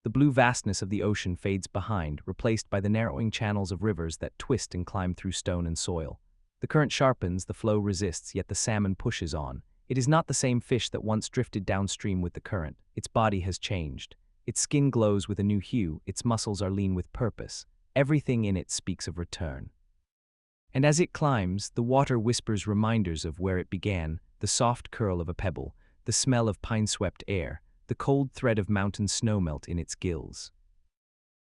Speaker 2: The blue vastness of the ocean fades behind, replaced by the narrowing channels of rivers that twist and climb through stone and soil. The current sharpens, the flow resists, yet the salmon pushes on. It is not the same fish that once drifted downstream with the current. Its body has changed. Its skin glows with a new hue, its muscles are lean with purpose. Everything in it speaks of return. And as it climbs, the water whispers reminders of where it began, the soft curl of a pebble, the smell of pine-swept air, the cold thread of mountain snowmelt in its gills.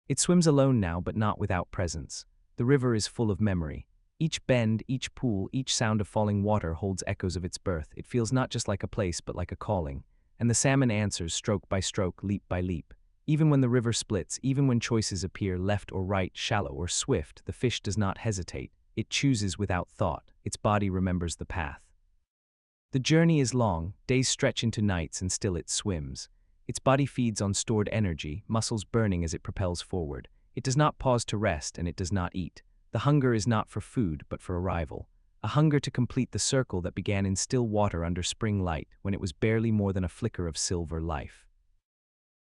Speaker 2: It swims alone now, but not without presence. The river is full of memory. Each bend, each pool, each sound of falling water holds echoes of its birth. It feels not just like a place, but like a calling. And the salmon answers, stroke by stroke, leap by leap. Even when the river splits, even when choices appear left or right, shallow or swift, the fish does not hesitate. It chooses without thought. Its body remembers the path. The journey is long, days stretch into nights, and still it swims. Its body feeds on stored energy, muscles burning as it propels forward. It does not pause to rest, and it does not eat. The hunger is not for food, but for arrival. A hunger to complete the circle that began in still water under spring light, when it was barely more than a flicker of silver life.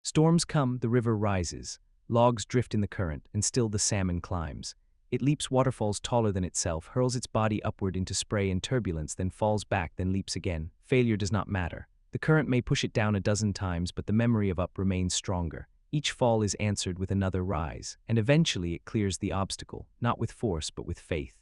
Speaker 2: Storms come, the river rises. Logs drift in the current, and still the salmon climbs. It leaps waterfalls taller than itself, hurls its body upward into spray and turbulence, then falls back, then leaps again. Failure does not matter. The current may push it down a dozen times, but the memory of up remains stronger. Each fall is answered with another rise, and eventually it clears the obstacle, not with force, but with faith.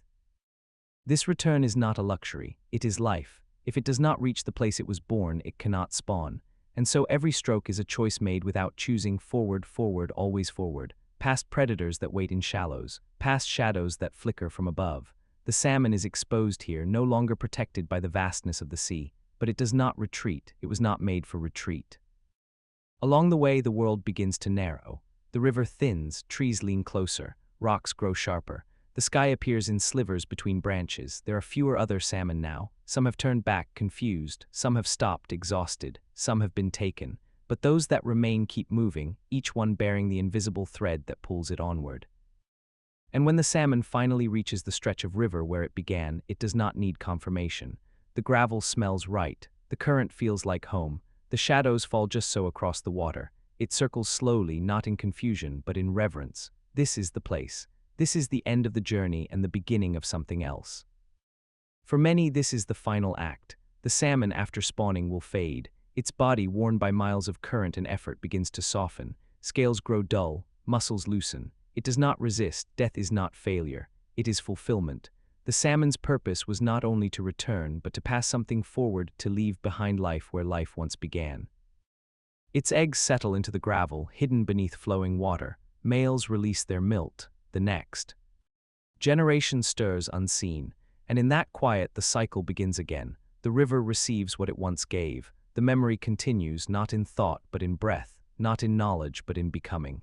Speaker 2: This return is not a luxury, it is life. If it does not reach the place it was born, it cannot spawn. And so every stroke is a choice made without choosing, forward, forward, always forward. Past predators that wait in shallows, past shadows that flicker from above. The salmon is exposed here, no longer protected by the vastness of the sea, but it does not retreat. It was not made for retreat. Along the way, the world begins to narrow. The river thins, trees lean closer, rocks grow sharper. The sky appears in slivers between branches. There are fewer other salmon now. Some have turned back, confused. Some have stopped, exhausted. Some have been taken. But those that remain keep moving, each one bearing the invisible thread that pulls it onward. And when the salmon finally reaches the stretch of river where it began, it does not need confirmation. The gravel smells right. The current feels like home. The shadows fall just so across the water. It circles slowly, not in confusion, but in reverence. This is the place. This is the end of the journey and the beginning of something else. For many, this is the final act. The salmon, after spawning, will fade. Its body, worn by miles of current and effort, begins to soften. Scales grow dull, muscles loosen. It does not resist. Death is not failure. It is fulfillment. The salmon's purpose was not only to return, but to pass something forward, to leave behind life where life once began. Its eggs settle into the gravel, hidden beneath flowing water. Males release their milt. The next generation stirs unseen, and in that quiet the cycle begins again. The river receives what it once gave. The memory continues, not in thought but in breath, not in knowledge but in becoming.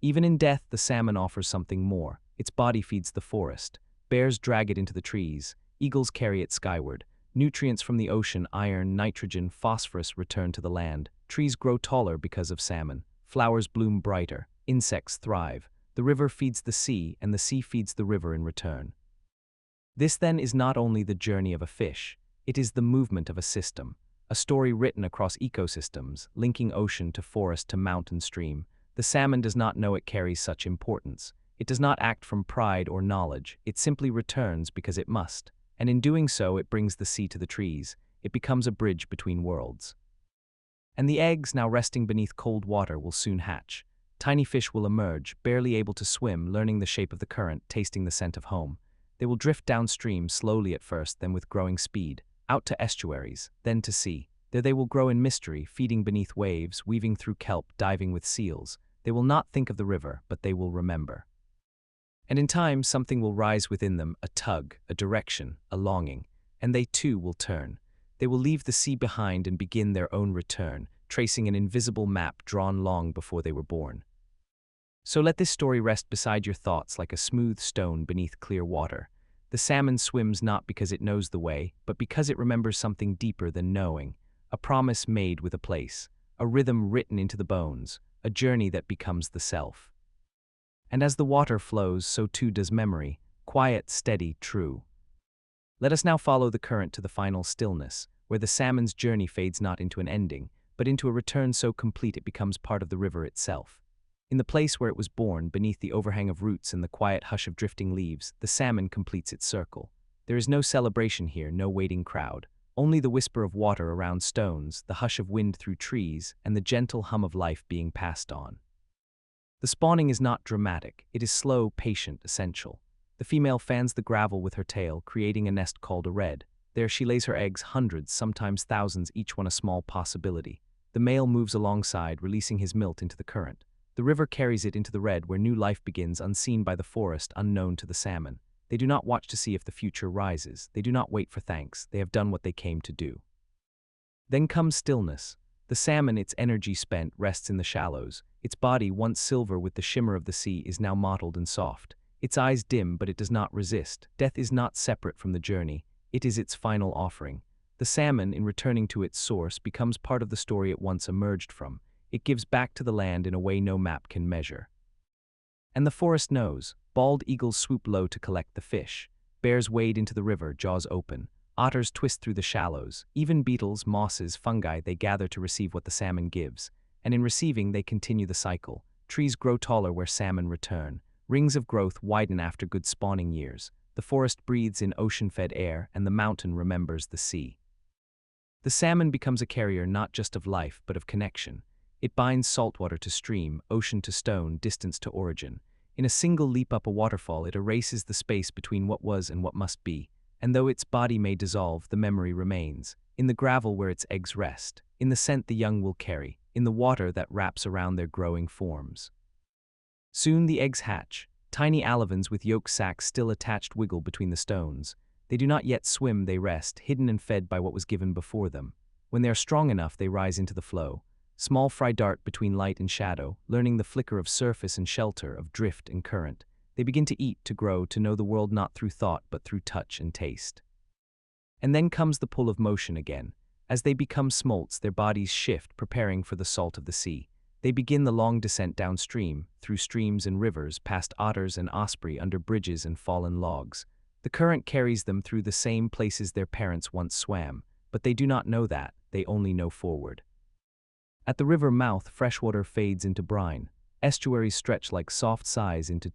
Speaker 2: Even in death, the salmon offers something more. Its body feeds the forest. Bears drag it into the trees. Eagles carry it skyward. Nutrients from the ocean, iron, nitrogen, phosphorus, return to the land. Trees grow taller because of salmon. Flowers bloom brighter. Insects thrive. The river feeds the sea, and the sea feeds the river in return. This then is not only the journey of a fish, it is the movement of a system. A story written across ecosystems, linking ocean to forest to mountain stream. The salmon does not know it carries such importance. It does not act from pride or knowledge. It simply returns because it must. And in doing so, it brings the sea to the trees. It becomes a bridge between worlds. And the eggs, now resting beneath cold water, will soon hatch. Tiny fish will emerge, barely able to swim, learning the shape of the current, tasting the scent of home. They will drift downstream, slowly at first, then with growing speed, out to estuaries, then to sea. There they will grow in mystery, feeding beneath waves, weaving through kelp, diving with seals. They will not think of the river, but they will remember. And in time, something will rise within them, a tug, a direction, a longing, and they too will turn. They will leave the sea behind and begin their own return, tracing an invisible map drawn long before they were born. So let this story rest beside your thoughts like a smooth stone beneath clear water. The salmon swims not because it knows the way, but because it remembers something deeper than knowing, a promise made with a place, a rhythm written into the bones, a journey that becomes the self. And as the water flows, so too does memory, quiet, steady, true. Let us now follow the current to the final stillness, where the salmon's journey fades not into an ending, but into a return so complete it becomes part of the river itself. In the place where it was born, beneath the overhang of roots and the quiet hush of drifting leaves, the salmon completes its circle. There is no celebration here, no waiting crowd. only the whisper of water around stones, the hush of wind through trees, and the gentle hum of life being passed on. The spawning is not dramatic, it is slow, patient, essential. The female fans the gravel with her tail, creating a nest called a red. There she lays her eggs, hundreds, sometimes thousands, each one a small possibility. The male moves alongside, releasing his milt into the current. The river carries it into the red where new life begins, unseen by the forest, unknown to the salmon. They do not watch to see if the future rises. They do not wait for thanks. They have done what they came to do. Then comes stillness. The salmon, its energy spent, rests in the shallows. Its body, once silver with the shimmer of the sea, is now mottled and soft. Its eyes dim, but it does not resist. Death is not separate from the journey. It is its final offering. The salmon, in returning to its source, becomes part of the story it once emerged from. It gives back to the land in a way no map can measure. And the forest knows. Bald eagles swoop low to collect the fish. Bears wade into the river, jaws open. Otters twist through the shallows. Even beetles, mosses, fungi, they gather to receive what the salmon gives. And in receiving, they continue the cycle. Trees grow taller where salmon return. Rings of growth widen after good spawning years. The forest breathes in ocean-fed air, and the mountain remembers the sea. The salmon becomes a carrier not just of life, but of connection. It binds saltwater to stream, ocean to stone, distance to origin. In a single leap up a waterfall, it erases the space between what was and what must be. And though its body may dissolve, the memory remains. In the gravel where its eggs rest, in the scent the young will carry, in the water that wraps around their growing forms. Soon the eggs hatch. Tiny alevins with yolk sacs still attached wiggle between the stones. They do not yet swim, they rest, hidden and fed by what was given before them. When they are strong enough, they rise into the flow. Small fry dart between light and shadow, learning the flicker of surface and shelter, of drift and current. They begin to eat, to grow, to know the world not through thought but through touch and taste. And then comes the pull of motion again. As they become smolts, their bodies shift, preparing for the salt of the sea. They begin the long descent downstream, through streams and rivers, past otters and osprey, under bridges and fallen logs. The current carries them through the same places their parents once swam, but they do not know that, they only know forward. At the river mouth, freshwater fades into brine. Estuaries stretch like soft sighs into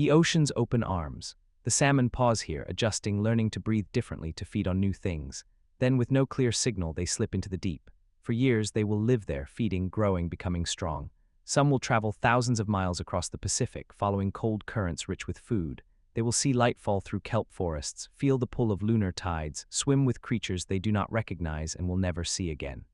Speaker 2: ocean's open arms. The salmon pause here, adjusting, learning to breathe differently, to feed on new things. Then, with no clear signal, they slip into the deep. For years, they will live there, feeding, growing, becoming strong. Some will travel thousands of miles across the Pacific, following cold currents rich with food. They will see light fall through kelp forests, feel the pull of lunar tides, swim with creatures they do not recognize and will never see again.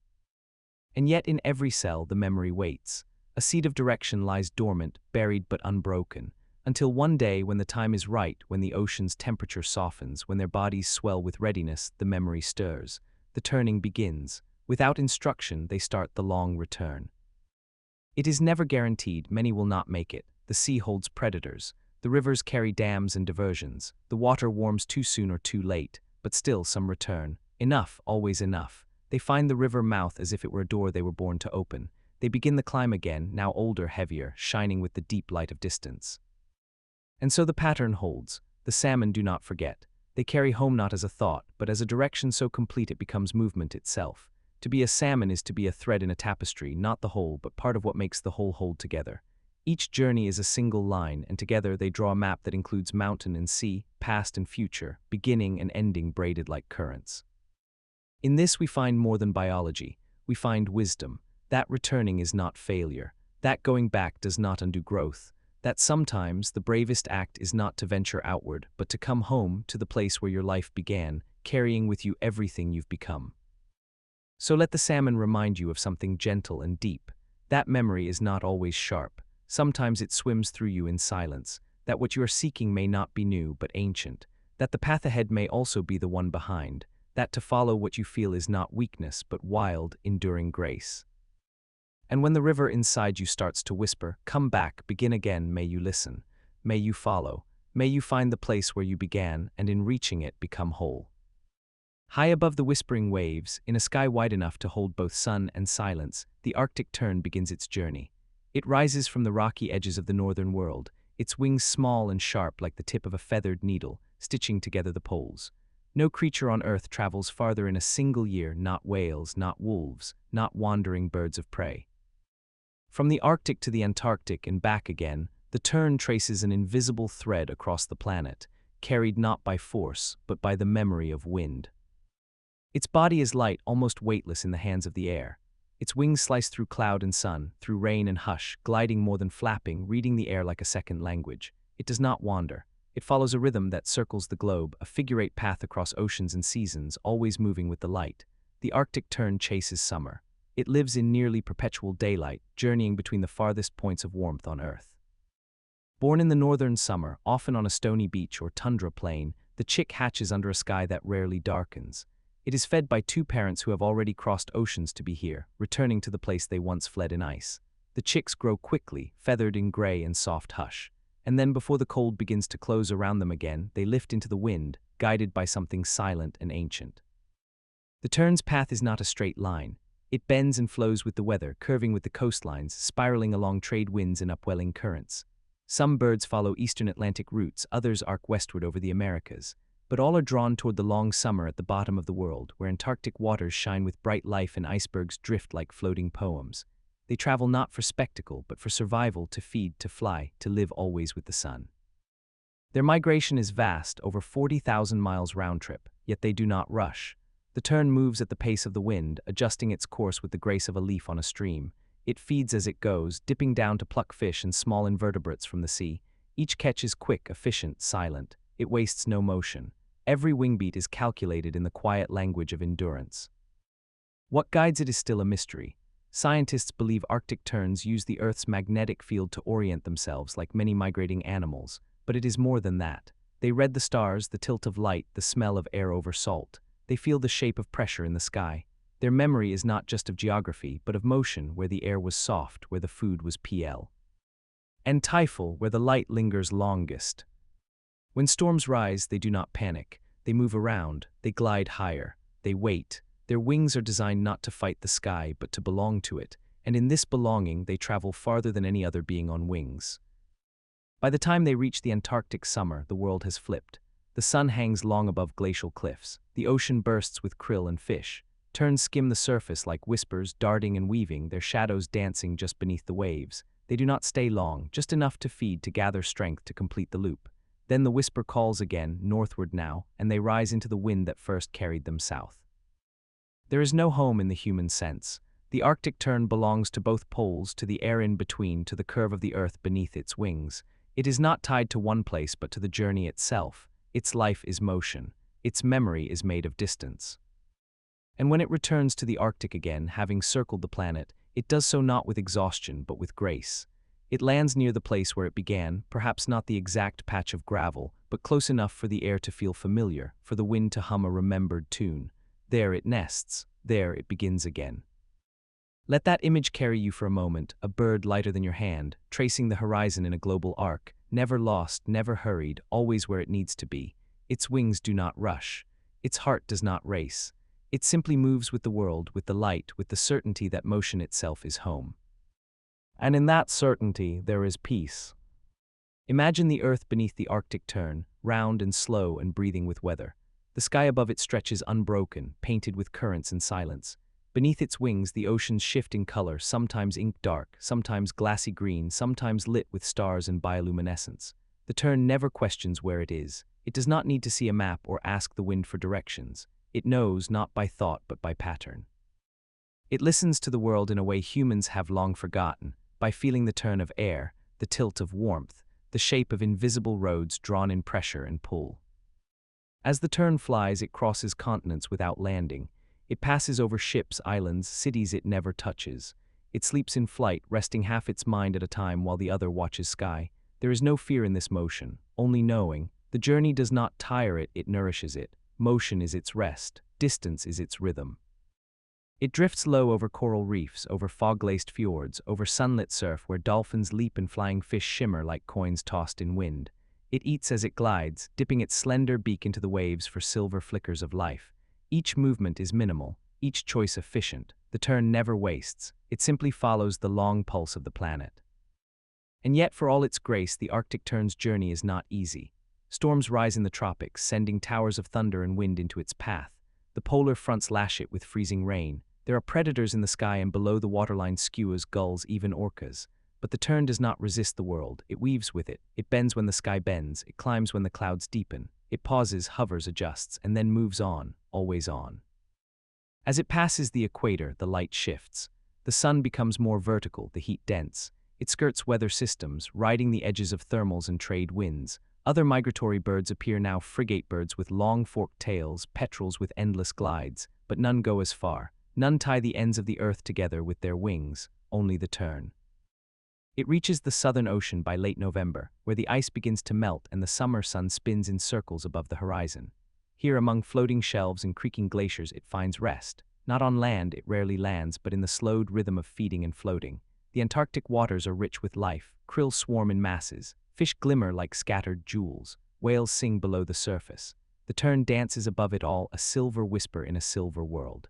Speaker 2: And yet in every cell the memory waits. A seed of direction lies dormant, buried but unbroken, until one day when the time is right, when the ocean's temperature softens, when their bodies swell with readiness, the memory stirs. The turning begins. Without instruction, they start the long return. It is never guaranteed, many will not make it. The sea holds predators. The rivers carry dams and diversions. The water warms too soon or too late, but still some return. Enough, always enough. They find the river mouth as if it were a door they were born to open. They begin the climb again, now older, heavier, shining with the deep light of distance. And so the pattern holds. The salmon do not forget. They carry home not as a thought, but as a direction so complete it becomes movement itself. To be a salmon is to be a thread in a tapestry, not the whole, but part of what makes the whole hold together. Each journey is a single line, and together they draw a map that includes mountain and sea, past and future, beginning and ending braided like currents. In this we find more than biology. We find wisdom. That returning is not failure. That going back does not undo growth. That sometimes the bravest act is not to venture outward, but to come home to the place where your life began, carrying with you everything you've become. So let the salmon remind you of something gentle and deep. That memory is not always sharp. Sometimes it swims through you in silence. That what you are seeking may not be new, but ancient. That the path ahead may also be the one behind. That to follow what you feel is not weakness, but wild, enduring grace. And when the river inside you starts to whisper, "Come back, begin again," may you listen. May you follow. May you find the place where you began, and in reaching it, become whole. High above the whispering waves, in a sky wide enough to hold both sun and silence, the Arctic tern begins its journey. It rises from the rocky edges of the northern world, its wings small and sharp like the tip of a feathered needle, stitching together the poles. No creature on Earth travels farther in a single year, not whales, not wolves, not wandering birds of prey. From the Arctic to the Antarctic and back again, the tern traces an invisible thread across the planet, carried not by force, but by the memory of wind. Its body is light, almost weightless in the hands of the air. Its wings slice through cloud and sun, through rain and hush, gliding more than flapping, reading the air like a second language. It does not wander. It follows a rhythm that circles the globe, a figure-eight path across oceans and seasons, always moving with the light. The Arctic tern chases summer. It lives in nearly perpetual daylight, journeying between the farthest points of warmth on Earth. Born in the northern summer, often on a stony beach or tundra plain, the chick hatches under a sky that rarely darkens. It is fed by two parents who have already crossed oceans to be here, returning to the place they once fled in ice. The chicks grow quickly, feathered in gray and soft hush. And then before the cold begins to close around them again, they lift into the wind, guided by something silent and ancient. The tern's path is not a straight line. It bends and flows with the weather, curving with the coastlines, spiraling along trade winds and upwelling currents. Some birds follow eastern Atlantic routes, others arc westward over the Americas. But all are drawn toward the long summer at the bottom of the world, where Antarctic waters shine with bright life and icebergs drift like floating poems. They travel not for spectacle, but for survival, to feed, to fly, to live always with the sun. Their migration is vast, over 40,000 miles round trip, yet they do not rush. The tern moves at the pace of the wind, adjusting its course with the grace of a leaf on a stream. It feeds as it goes, dipping down to pluck fish and small invertebrates from the sea. Each catch is quick, efficient, silent. It wastes no motion. Every wingbeat is calculated in the quiet language of endurance. What guides it is still a mystery. Scientists believe Arctic terns use the Earth's magnetic field to orient themselves like many migrating animals, but it is more than that. They read the stars, the tilt of light, the smell of air over salt. They feel the shape of pressure in the sky. Their memory is not just of geography, but of motion, where the air was soft, where the food was PL. And Tranquil, where the light lingers longest. When storms rise, they do not panic. They move around, they glide higher, they wait. Their wings are designed not to fight the sky, but to belong to it, and in this belonging they travel farther than any other being on wings. By the time they reach the Antarctic summer, the world has flipped. The sun hangs long above glacial cliffs. The ocean bursts with krill and fish. Terns skim the surface like whispers, darting and weaving, their shadows dancing just beneath the waves. They do not stay long, just enough to feed, to gather strength, to complete the loop. Then the whisper calls again, northward now, and they rise into the wind that first carried them south. There is no home in the human sense. The Arctic tern belongs to both poles, to the air in between, to the curve of the earth beneath its wings. It is not tied to one place but to the journey itself. Its life is motion. Its memory is made of distance. And when it returns to the Arctic again, having circled the planet, it does so not with exhaustion but with grace. It lands near the place where it began, perhaps not the exact patch of gravel, but close enough for the air to feel familiar, for the wind to hum a remembered tune. There it nests. There it begins again. Let that image carry you for a moment, a bird lighter than your hand, tracing the horizon in a global arc, never lost, never hurried, always where it needs to be. Its wings do not rush. Its heart does not race. It simply moves with the world, with the light, with the certainty that motion itself is home. And in that certainty there is peace. Imagine the earth beneath the Arctic tern, round and slow and breathing with weather. The sky above it stretches unbroken, painted with currents and silence. Beneath its wings, the oceans shift in color, sometimes ink dark, sometimes glassy green, sometimes lit with stars and bioluminescence. The tern never questions where it is. It does not need to see a map or ask the wind for directions. It knows not by thought but by pattern. It listens to the world in a way humans have long forgotten, by feeling the turn of air, the tilt of warmth, the shape of invisible roads drawn in pressure and pull. As the tern flies, it crosses continents without landing. It passes over ships, islands, cities it never touches. It sleeps in flight, resting half its mind at a time while the other watches sky. There is no fear in this motion, only knowing. The journey does not tire it, it nourishes it. Motion is its rest, distance is its rhythm. It drifts low over coral reefs, over fog-laced fjords, over sunlit surf where dolphins leap and flying fish shimmer like coins tossed in wind. It eats as it glides, dipping its slender beak into the waves for silver flickers of life. Each movement is minimal, each choice efficient. The tern never wastes. It simply follows the long pulse of the planet. And yet, for all its grace, the Arctic tern's journey is not easy. Storms rise in the tropics, sending towers of thunder and wind into its path. The polar fronts lash it with freezing rain. There are predators in the sky, and below the waterline skuas, gulls, even orcas. But the tern does not resist the world. It weaves with it. It bends when the sky bends. It climbs when the clouds deepen. It pauses, hovers, adjusts, and then moves on, always on. As it passes the equator, the light shifts. The sun becomes more vertical, the heat dense. It skirts weather systems, riding the edges of thermals and trade winds. Other migratory birds appear now, frigate birds with long forked tails, petrels with endless glides, but none go as far. None tie the ends of the earth together with their wings, only the tern. It reaches the Southern Ocean by late November, where the ice begins to melt and the summer sun spins in circles above the horizon. Here, among floating shelves and creaking glaciers, it finds rest. Not on land, it rarely lands, but in the slowed rhythm of feeding and floating. The Antarctic waters are rich with life. Krill swarm in masses. Fish glimmer like scattered jewels. Whales sing below the surface. The tern dances above it all, a silver whisper in a silver world.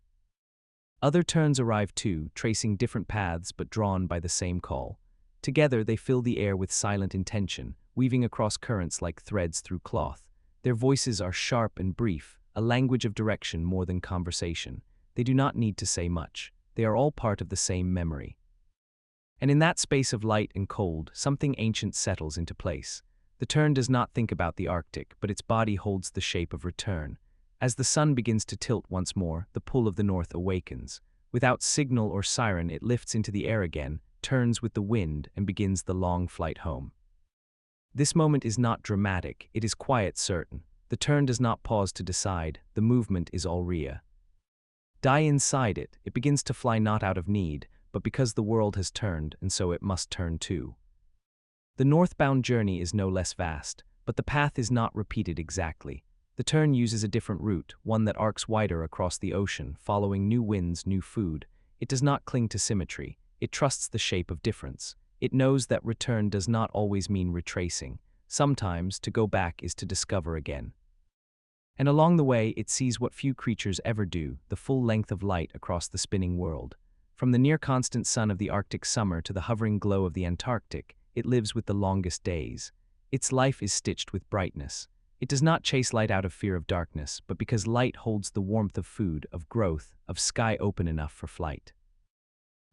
Speaker 2: Other terns arrive too, tracing different paths but drawn by the same call. Together, they fill the air with silent intention, weaving across currents like threads through cloth. Their voices are sharp and brief, a language of direction more than conversation. They do not need to say much. They are all part of the same memory. And in that space of light and cold, something ancient settles into place. The tern does not think about the Arctic, but its body holds the shape of return. As the sun begins to tilt once more, the pull of the north awakens. Without signal or siren, it lifts into the air again, turns with the wind, and begins the long flight home. This moment is not dramatic, it is quiet, certain. The tern does not pause to decide, the movement is all real. Die inside it, it begins to fly not out of need, but because the world has turned, and so it must turn too. The northbound journey is no less vast, but the path is not repeated exactly. The tern uses a different route, one that arcs wider across the ocean, following new winds, new food. It does not cling to symmetry. It trusts the shape of difference. It knows that return does not always mean retracing. Sometimes, to go back is to discover again. And along the way, it sees what few creatures ever do, the full length of light across the spinning world. From the near-constant sun of the Arctic summer to the hovering glow of the Antarctic, it lives with the longest days. Its life is stitched with brightness. It does not chase light out of fear of darkness, but because light holds the warmth of food, of growth, of sky open enough for flight.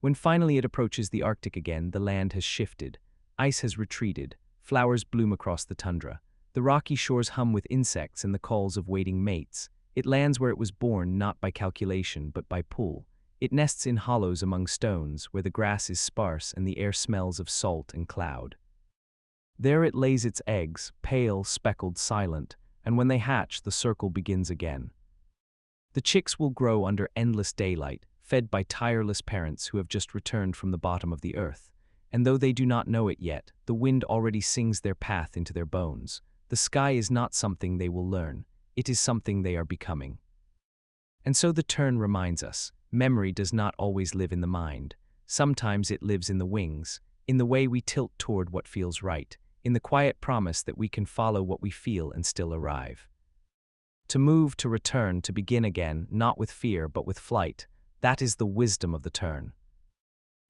Speaker 2: When finally it approaches the Arctic again, the land has shifted. Ice has retreated. Flowers bloom across the tundra. The rocky shores hum with insects and the calls of waiting mates. It lands where it was born, not by calculation, but by pull. It nests in hollows among stones, where the grass is sparse and the air smells of salt and cloud. There it lays its eggs, pale, speckled, silent, and when they hatch, the circle begins again. The chicks will grow under endless daylight, fed by tireless parents who have just returned from the bottom of the earth. And though they do not know it yet, the wind already sings their path into their bones. The sky is not something they will learn, it is something they are becoming. And so the tern reminds us, memory does not always live in the mind. Sometimes it lives in the wings, in the way we tilt toward what feels right, in the quiet promise that we can follow what we feel and still arrive. To move, to return, to begin again, not with fear but with flight, that is the wisdom of the tern.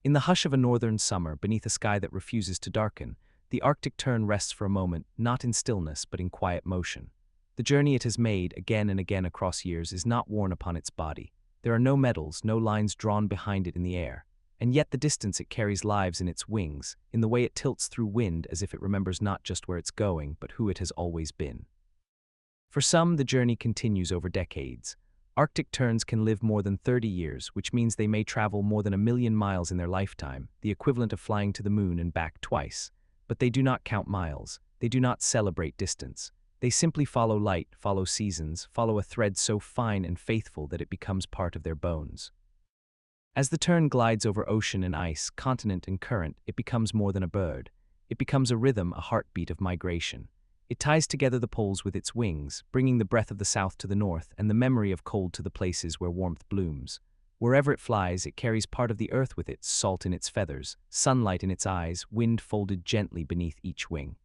Speaker 2: In the hush of a northern summer, beneath a sky that refuses to darken, the Arctic tern rests for a moment, not in stillness but in quiet motion. The journey it has made, again and again across years, is not worn upon its body. There are no medals, no lines drawn behind it in the air. And yet the distance it carries lives in its wings, in the way it tilts through wind as if it remembers not just where it's going, but who it has always been. For some, the journey continues over decades. Arctic terns can live more than 30 years, which means they may travel more than 1 million miles in their lifetime, the equivalent of flying to the moon and back twice. But they do not count miles. They do not celebrate distance. They simply follow light, follow seasons, follow a thread so fine and faithful that it becomes part of their bones. As the tern glides over ocean and ice, continent and current, it becomes more than a bird. It becomes a rhythm, a heartbeat of migration. It ties together the poles with its wings, bringing the breath of the south to the north and the memory of cold to the places where warmth blooms. Wherever it flies, it carries part of the earth with it, salt in its feathers, sunlight in its eyes, wind folded gently beneath each wing.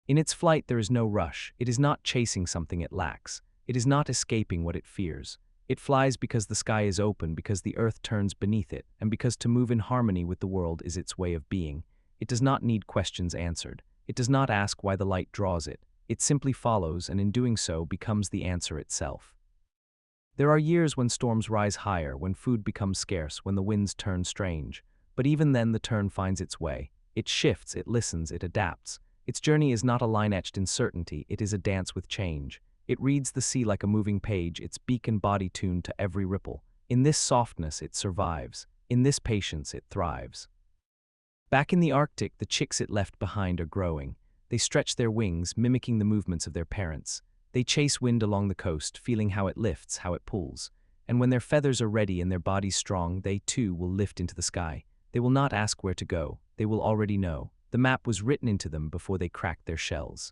Speaker 2: In its flight there is no rush. It is not chasing something it lacks. It is not escaping what it fears. It flies because the sky is open, because the earth turns beneath it, and because to move in harmony with the world is its way of being. It does not need questions answered. It does not ask why the light draws it. It simply follows, and in doing so becomes the answer itself. There are years when storms rise higher, when food becomes scarce, when the winds turn strange. But even then the tern finds its way. It shifts, it listens, it adapts. Its journey is not a line etched in certainty, it is a dance with change. It reads the sea like a moving page, its beak and body tuned to every ripple. In this softness it survives. In this patience it thrives. Back in the Arctic, the chicks it left behind are growing. They stretch their wings, mimicking the movements of their parents. They chase wind along the coast, feeling how it lifts, how it pulls. And when their feathers are ready and their bodies strong, they too will lift into the sky. They will not ask where to go. They will already know. The map was written into them before they cracked their shells.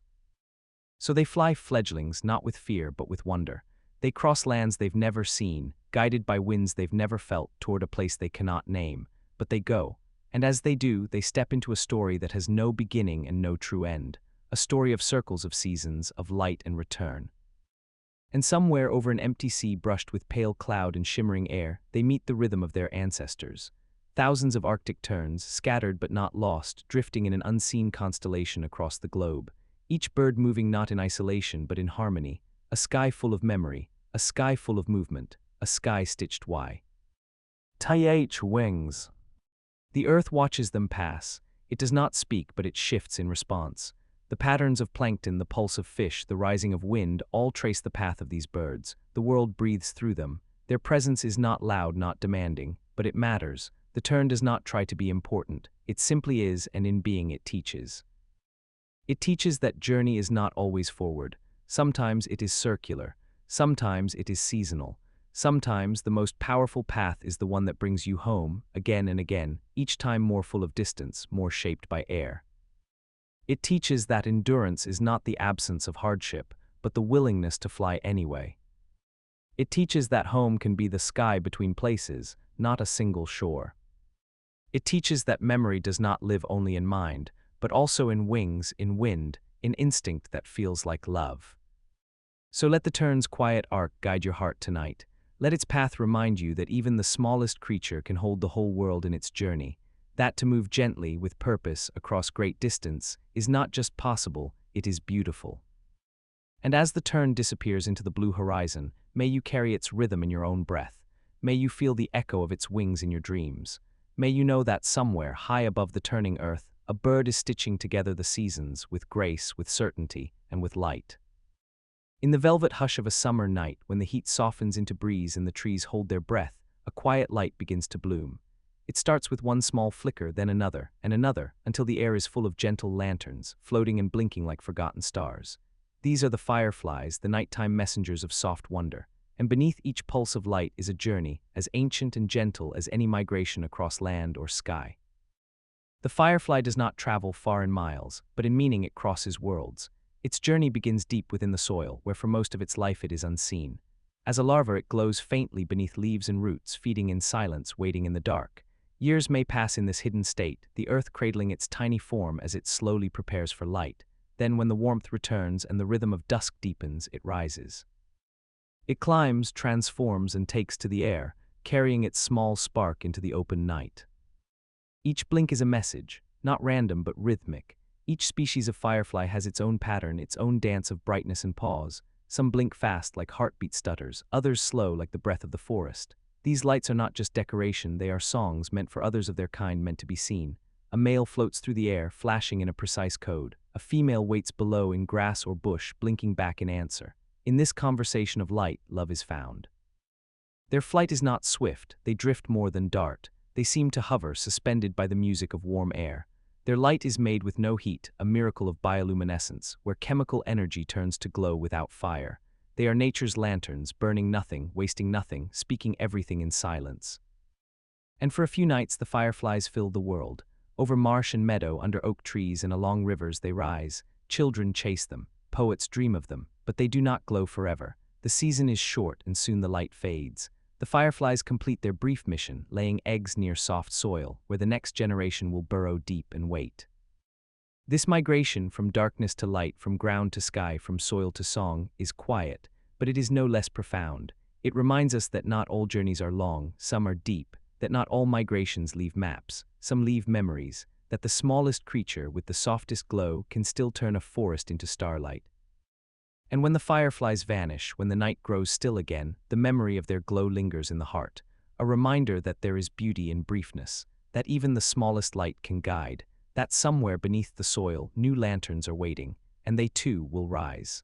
Speaker 2: So they fly, fledglings, not with fear, but with wonder. They cross lands they've never seen, guided by winds they've never felt, toward a place they cannot name. But they go. And as they do, they step into a story that has no beginning and no true end. A story of circles of seasons, of light and return. And somewhere over an empty sea brushed with pale cloud and shimmering air, they meet the rhythm of their ancestors. Thousands of Arctic terns, scattered but not lost, drifting in an unseen constellation across the globe. Each bird moving not in isolation but in harmony. A sky full of memory, a sky full of movement, a sky stitched Y. TH wings. The earth watches them pass. It does not speak, but it shifts in response. The patterns of plankton, the pulse of fish, the rising of wind, all trace the path of these birds. The world breathes through them. Their presence is not loud, not demanding, but it matters. The tern does not try to be important. It simply is, and in being it teaches. It teaches that journey is not always forward. Sometimes it is circular. Sometimes it is seasonal. Sometimes the most powerful path is the one that brings you home, again and again, each time more full of distance, more shaped by air. It teaches that endurance is not the absence of hardship, but the willingness to fly anyway. It teaches that home can be the sky between places, not a single shore. It teaches that memory does not live only in mind, but also in wings, in wind, in instinct that feels like love. So let the tern's quiet arc guide your heart tonight. Let its path remind you that even the smallest creature can hold the whole world in its journey, that to move gently, with purpose, across great distance, is not just possible, it is beautiful. And as the tern disappears into the blue horizon, may you carry its rhythm in your own breath. May you feel the echo of its wings in your dreams. May you know that somewhere, high above the turning earth, a bird is stitching together the seasons, with grace, with certainty, and with light. In the velvet hush of a summer night, when the heat softens into breeze and the trees hold their breath, a quiet light begins to bloom. It starts with one small flicker, then another, and another, until the air is full of gentle lanterns, floating and blinking like forgotten stars. These are the fireflies, the nighttime messengers of soft wonder, and beneath each pulse of light is a journey, as ancient and gentle as any migration across land or sky. The firefly does not travel far in miles, but in meaning it crosses worlds. Its journey begins deep within the soil, where for most of its life it is unseen. As a larva it glows faintly beneath leaves and roots, feeding in silence, waiting in the dark. Years may pass in this hidden state, the earth cradling its tiny form as it slowly prepares for light. Then when the warmth returns and the rhythm of dusk deepens, it rises. It climbs, transforms, and takes to the air, carrying its small spark into the open night. Each blink is a message, not random but rhythmic. Each species of firefly has its own pattern, its own dance of brightness and pause. Some blink fast like heartbeat stutters, others slow like the breath of the forest. These lights are not just decoration, they are songs meant for others of their kind, meant to be seen. A male floats through the air, flashing in a precise code. A female waits below in grass or bush, blinking back in answer. In this conversation of light, love is found. Their flight is not swift, they drift more than dart. They seem to hover, suspended by the music of warm air. Their light is made with no heat, a miracle of bioluminescence, where chemical energy turns to glow without fire. They are nature's lanterns, burning nothing, wasting nothing, speaking everything in silence. And for a few nights the fireflies fill the world. Over marsh and meadow, under oak trees and along rivers they rise. Children chase them, poets dream of them, but they do not glow forever. The season is short and soon the light fades. The fireflies complete their brief mission, laying eggs near soft soil, where the next generation will burrow deep and wait. This migration from darkness to light, from ground to sky, from soil to song, is quiet, but it is no less profound. It reminds us that not all journeys are long, some are deep, that not all migrations leave maps, some leave memories, that the smallest creature with the softest glow can still turn a forest into starlight. And when the fireflies vanish, when the night grows still again, the memory of their glow lingers in the heart, a reminder that there is beauty in briefness, that even the smallest light can guide, that somewhere beneath the soil new lanterns are waiting, and they too will rise.